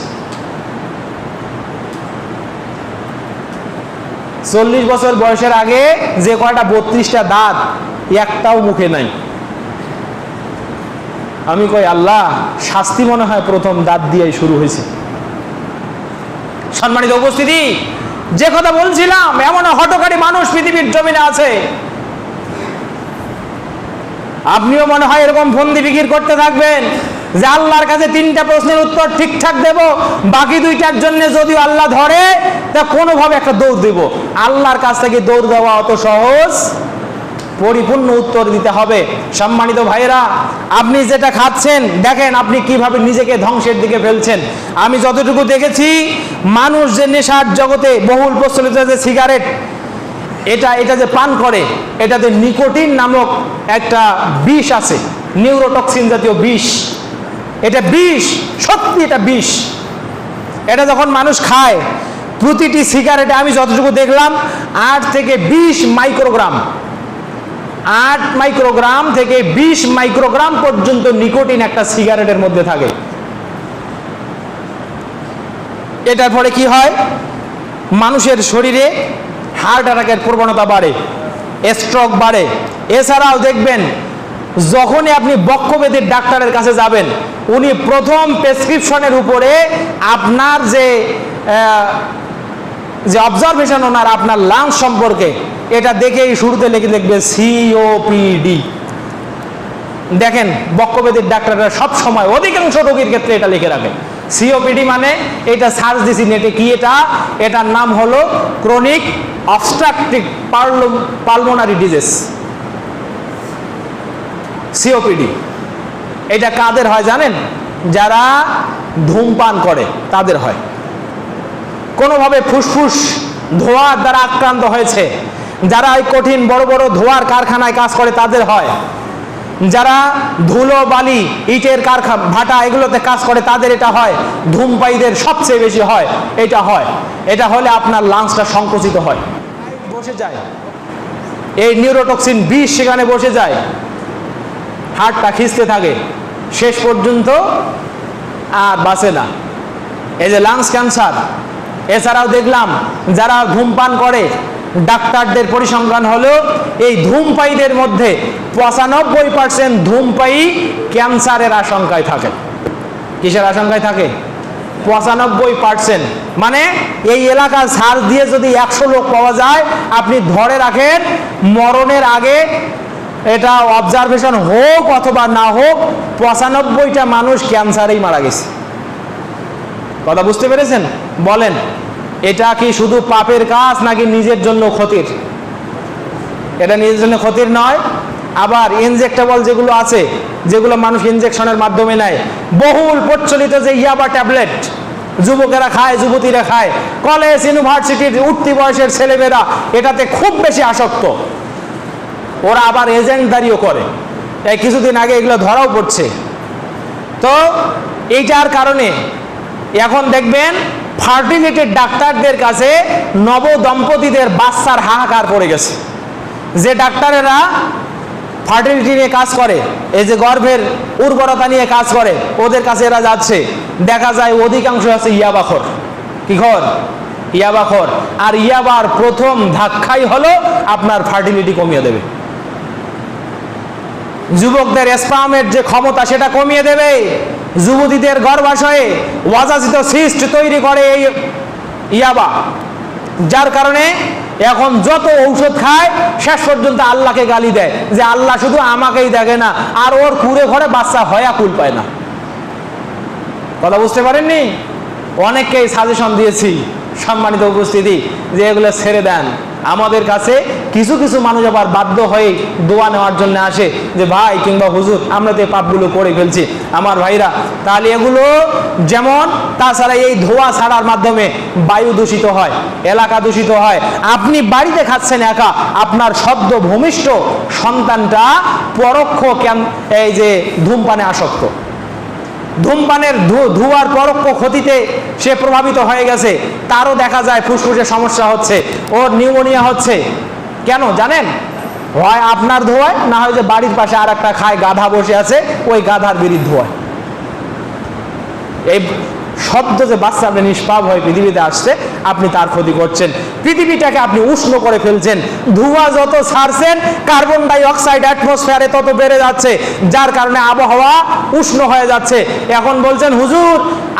40 বছর বয়সের আগে যে কয়টা 32টা দাঁত, একটাও মুখে নাই। আমি কই আল্লাহ, শাস্তি মনে হয় প্রথম দাঁত দিয়েই শুরু হয়েছে। সম্মানিত উপস্থিতি, যে কথা বলছিলাম, এমন হঠকারী মানুষ পৃথিবীর জমিনে আছে। আপনিও মনে হয় এরকম ফন্দি ফিকির করতে থাকবেন যে আল্লাহর কাছে 3টা প্রশ্নের উত্তর ঠিকঠাক দেব, বাকি 2টার জন্য যদিও আল্লাহ ধরে তা কোনোভাবে একটা দৌড় দেব। আল্লাহর কাছ থেকে দৌড় দেওয়া অত সহজ, পরিপূর্ণ উত্তর দিতে হবে। সম্মানিত ভাইয়েরা, আপনি যেটা খাচ্ছেন দেখেন আপনি কিভাবে নিজেকে ধ্বংসের দিকে ফেলছেন। আমি যতটুকু দেখেছি, মানুষ যে নেশার জগতে বহুল প্রচলিত যে সিগারেট, এটা যে পান করে, এটাতে নিকোটিন নামক একটা বিষ আছে, নিউরোটক্সিন জাতীয় বিষ। এটা বিষ, সত্যি এটা বিষ। এটা যখন মানুষ খায়, প্রতিটি সিগারেটে আমি যতটুকু দেখলাম 8 থেকে 20 মাইক্রোগ্রাম 8 মাইক্রোগ্রাম থেকে 20 মাইক্রোগ্রাম পর্যন্ত নিকোটিন একটা সিগারেটের মধ্যে থাকে। এটার ফলে কি হয়? মানুষের শরীরে হার্ট অ্যাটাকের প্রবণতা বাড়ে, স্ট্রোক বাড়ে। এছাড়াও দেখবেন যখনই আপনি বক্ষব্যাধির ডাক্তারের কাছে যাবেন, উনি প্রথম প্রেসক্রিপশনের উপরে আপনার যে অবজারভেশন ওনার আপনার লাংস সম্পর্কে, এটা দেখেই শুরুতে লিখে দেখবে সিওপিডি। দেখেন বক্ষব্যাধির ডাক্তাররা সব সময় অধিকাংশ রোগীর ক্ষেত্রে এটা লিখে রাখে সিওপিডি মানে। এটা সার্চ দিছি নেটে, কি এটার নাম হলো chronic obstructive pulmonary disease, COPD. এটা কাদের হয় জানেন? যারা ধূমপান করে তাদের হয়। কোনোভাবে ফুসফুস ধোঁয়ার দ্বারা আক্রান্ত হয়েছে, যারা এই কঠিন বড় বড় ধোঁয়ার কারখানায় কাজ করে তাদের হয়, যারা ধুলো বালি ইটের কারখানা ভাটা এগুলোতে কাজ করে তাদের এটা হয়, ধূমপায়ীদের সবচেয়ে বেশি হয় এটা হয়। এটা হলে আপনার লাংসটা সংকুচিত হয়, বসে যায়, এই নিউরোটক্সিন বিষ সেখানে বসে যায়, হার্টটা খিঁচতে থাকে, শেষ পর্যন্ত আর বাঁচে না। এই যে লাংস ক্যান্সার। এছাড়াও দেখলাম যারা ধূমপান করে, ডাক্তারদের পরিসংখ্যান হলো এই ধূমপায়ীদের মধ্যে 95% ধূমপায়ী ক্যান্সারের আশঙ্কায় থাকে। কিসের আশঙ্কায় থাকে? 95%। মানে এই এলাকার সার্চ দিয়ে যদি 100 লোক পাওয়া যায়, আপনি ধরে রাখেন মরণের আগে, এটা অবজারভেশন হোক অথবা না হোক, 95টা মানুষ ক্যান্সারেই মারা গেছে। কথা বুঝতে পেরেছেন? বলেন এটা কি শুধু পাপের কাজ নাকি নিজের জন্য ক্ষতির? এটা নিজের জন্য ক্ষতির নয়। আবার ইনজেক্টেবল যেগুলো আছে, যেগুলো মানুষ ইনজেকশনের মাধ্যমে নেয়, বহুল প্রচলিত যে ইয়াবা ট্যাবলেট যুবকেরা খায়, যুবতীরা খায়, কলেজ ইউনিভার্সিটির উঠতি বয়সের ছেলেমেয়েরা এটাতে খুব বেশি আসক্ত। ওরা আবার এজেন্টদারিও করে। এই কিছুদিন আগে এগুলো ধরাও পড়ছে। তো এইটার কারণে এখন দেখবেন ফার্টিলিটির ডাক্তারদের কাছে নব দম্পতিদের বাচ্চার হাহাকার পড়ে গেছে। যে ডাক্তারেরা ফার্টিলিটি নিয়ে কাজ করে, এই যে গর্ভের উর্বরতা নিয়ে কাজ করে, ওদের কাছে এরা যাচ্ছে, দেখা যায় অধিকাংশ আছে ইয়াবাখোর। কি খোর? ইয়াবাখোর। আর ইয়াবার প্রথম ধাক্কাই হলো আপনার ফার্টিলিটি কমিয়ে দেবে, যুবকদের স্পামের যে ক্ষমতা সেটা কমিয়ে দেবে, যুবতীদের গর্ভাশয়ে অযাচিত সিস্ট তৈরি করে এই ইয়াবা। যার কারণে এখন যত ঔষধ খায় শেষ পর্যন্ত আল্লাহকে গালি দেয় যে আল্লাহ শুধু আমাকেই দেখে না, আর ওর কুড়ে ঘরে বাচ্চা হয়া কুল পায় না। কথা বুঝতে পারেননি? অনেককেই সাজেশন দিয়েছি সম্মানিত উপস্থিতি যে এগুলো ছেড়ে দেন। আমাদের কাছে কিছু কিছু মানুষ আবার বাধ্য হয়ে দোয়া নেওয়ার জন্য আসে যে ভাই কিংবা হুজুর আমরা তো এই পাপগুলো করে ফেলছি। আমার ভাইরা, তাহলে এগুলো যেমন, তাছাড়া এই ধোঁয়া ছাড়ার মাধ্যমে বায়ু দূষিত হয়, এলাকা দূষিত হয়। আপনি বাড়িতে খাচ্ছেন একা, আপনার সদ্য ভূমিষ্ঠ সন্তানটা পরোক্ষ এই যে ধূমপানে আসক্ত, ধূমপানের ধোঁয়ার পরোক্ষ ক্ষতিতে সে প্রভাবিত হয়ে গেছে, তারও দেখা যায় ফুসফুসে সমস্যা হচ্ছে, ওর নিউমোনিয়া হচ্ছে। কেন জানেন? হয় আপনার ধোঁয়ায়, না হয় যে বাড়ির পাশে আর একটা খায় গাধা বসে আছে, ওই গাধার বিরুদ্ধে ধোঁয়ায়। এই শব্দ যে বাচ্চাটা নিষ্পাপ হয়ে পৃথিবীতে আসছে, আপনি তার ক্ষতি করছেন, পৃথিবীটাকে আপনি উষ্ণ করে ফেলছেন। ধোঁয়া যত ছাড়ছেন, কার্বন ডাই অক্সাইড অ্যাটমসফিয়ারে তত বেড়ে যাচ্ছে, যার কারণে আবহাওয়া উষ্ণ হয়ে যাচ্ছে। এখন বলছেন হুজুর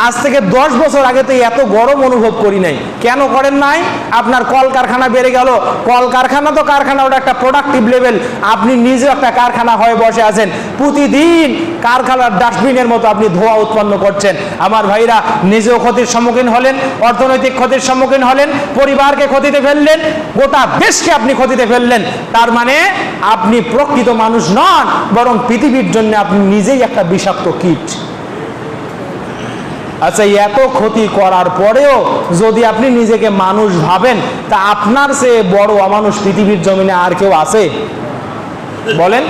আজ থেকে 10 বছর আগে তো এত গরম অনুভব করি নাই। কেন করেন নাই? আপনার কলকারখানা বেড়ে গেল। কলকারখানা তো কারখানা, ওটা একটা প্রোডাক্টিভ লেভেল। আপনি নিজেও একটা কারখানা হয়ে বসে আছেন, প্রতিদিন কারখানার ডাস্টবিনের মতো আপনি ধোঁয়া উৎপন্ন করছেন। আমার ভাইরা, নিজেও ক্ষতির সম্মুখীন হলেন, অর্থনৈতিক ক্ষতির সম্মুখীন হলেন, পরিবারকে ক্ষতিতে ফেললেন, গোটা দেশকে আপনি ক্ষতিতে ফেললেন। তার মানে আপনি প্রকৃত মানুষ নন, বরং পৃথিবীর জন্য আপনি নিজেই একটা বিষাক্ত কীট। আচ্ছা, এত ক্ষতি করার পরেও যদি আপনি নিজেকে মানুষ ভাবেন, তা আপনার চেয়ে বড় অমানুষ পৃথিবীর জমিনে আর কেউ আছে? বলেন।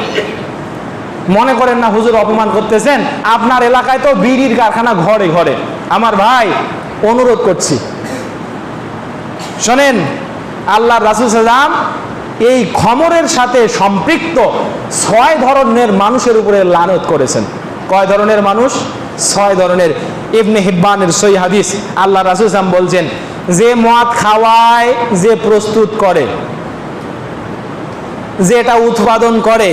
মনে করেন না হুজুর অপমান করতেছেন, আপনার এলাকায় তো বিড়ির কারখানা ঘরে ঘরে। আমার ভাই অনুরোধ করছি, শোনেন, আল্লাহর রাসূল সাল্লাল্লাহু আলাইহি ওয়াসাল্লাম এই খমরের সাথে সম্পৃক্ত 6 ধরনের মানুষের উপরে লানত করেছেন। কয় ধরনের মানুষ? 6 ধরনের। ইবনে হিব্বানের সহিহ হাদিস, আল্লাহ রাসূল সাল্লাল্লাহু আলাইহি ওয়াসাল্লাম বলছেন যে মদ খাওয়ায়, যে প্রস্তুত করে, যে এটা উৎপাদন করে,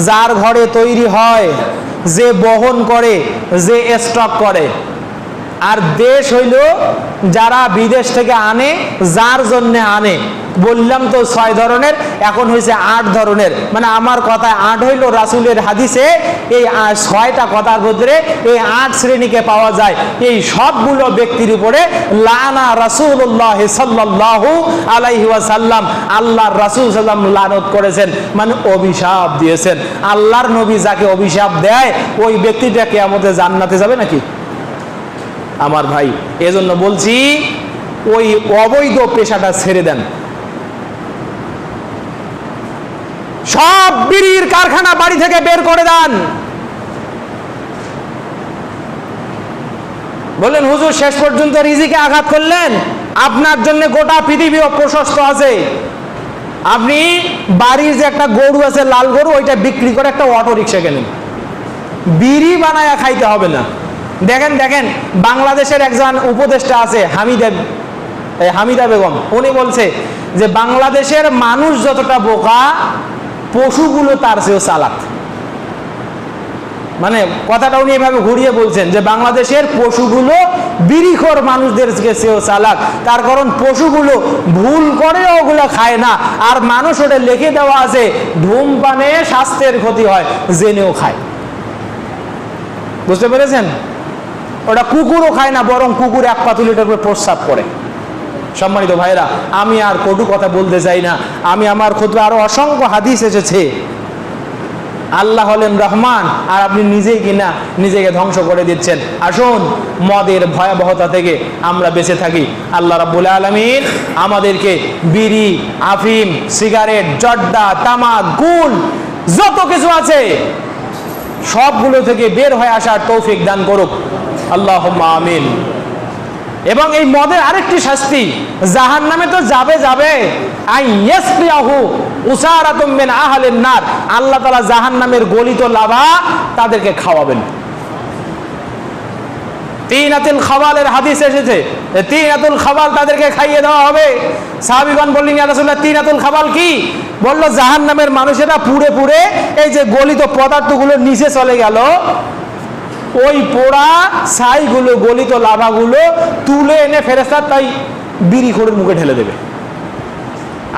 যার ঘরে তৈরি হয়, যে বহন করে, যে স্টক করে, আর দেশ হইল যারা বিদেশ থেকে আনে, যার জন্য আনে। বললাম তো 6 ধরনের, এখন হয়েছে 8 ধরনের। মানে আমার কথায় 8 হইল, রাসূলের হাদিসে এই 6টা কথার ভিতরে এই 8 শ্রেণীকে পাওয়া যায়। এই সবগুলো ব্যক্তির উপরে লানা রাসূলুল্লাহ সাল্লাল্লাহু আলাইহি ওয়াসাল্লাম, আল্লাহর রাসূল সাল্লাল্লাহু আলাইহি ওয়াসাল্লাম লানত করেছেন, মানে অভিশাপ দিয়েছেন। আল্লাহর নবী যাকে অভিশাপ দেয় ওই ব্যক্তিটা কিয়ামতে জান্নাতে যাবে নাকি? আমার ভাই, এজন্য বলছি ওই অবৈধ পেশাটা ছেড়ে দেন। সব বিড়ির কারখানা বাড়ি থেকে বের করে দেন। বলেন হুজুর শেষ পর্যন্ত রিজিকে আঘাত করলেন, আপনার জন্য গোটা পৃথিবীও প্রশস্ত আছে। আপনি বাড়ির যে একটা গরু আছে, লাল গরু, ওইটা বিক্রি করে একটা অটো রিক্সা কেনেন, বিড়ি বানায়া খাইতে হবে না। দেখেন দেখেন, বাংলাদেশের একজন উপদেষ্টা আছে হামিদা বেগম, উনি বলছে যে বাংলাদেশের মানুষ যতটা বোকা, পশুগুলো তার চেয়েও চালাক। মানে কথাটা উনি এভাবে ঘুরিয়ে বলছেন যে বাংলাদেশের পশুগুলো বিড়িখোর মানুষদের চেয়েও চালাক। তার কারণ পশুগুলো ভুল করে ওগুলো খায় না, আর মানুষ ওটা লিখে দেওয়া আছে ধূমপানে স্বাস্থ্যের ক্ষতি হয়, জেনেও খায়। বুঝতে পেরেছেন? ওটা কুকুরও খায় না, বরং কুকুর এক পাতুলিটার উপরে প্রস্রাব করে। সম্মানিত ভাইরা, আমি আর কটু কথা বলতে চাই না। আমি আমার খুতবা আরো অসংখ্য হাদিস এসেছে। আল্লাহ হলেন রহমান, আর আপনি নিজেই কিনা নিজেকে ধ্বংস করে দিচ্ছেন। আসুন মদের ভয়াবহতা থেকে আমরা বেঁচে থাকি। আল্লাহ রাব্বুল আলামিন আমাদেরকে বিড়ি, আফিম, সিগারেট, জর্দা, তামাক, গুল, যত কিছু আছে সবগুলো থেকে বের হয়ে আসার তৌফিক দান করুক, আল্লাহুম্মা আমিন। এবং এই মদের আরেকটি শাস্তি, জাহান্নামে তো যাবে যাবে, আইয়াসফিয়াহু উসারাতুম মিন আহলিন নার, আল্লাহ তাআলা জাহান্নামের গলিত লাভা তাদেরকে খাওয়াবেন। তিনাতুল খাবালের হাদিস এসেছে, তিনাতুল খাবাল তাদেরকে খাইয়ে দেওয়া হবে। সাহাবীগণ বললেন ইয়া রাসূলুল্লাহ, তিনাতুল খাবাল কি? বলল জাহান্নামের মানুষেরা পুড়ে পুড়ে এই যে গলিত পদার্থগুলো নিচে চলে গেল, ওই পোড়া ছাইগুলো, গলিত লাভাগুলো তুলে এনে ফেরেশতা তাই বিড়িখোরের মুখে ঢেলে দেবে।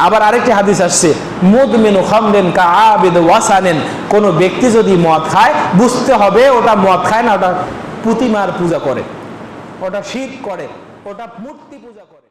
আবার আরেকটি হাদিস আসছে, মুদমিনু খামরিন কাআবিদ ওয়াসানিন, কোন ব্যক্তি যদি মদ খায় বুঝতে হবে ওটা মদ খায় না, ওটা প্রতিমার পূজা করে, ওটা শিরক করে, ওটা মূর্তি পূজা করে।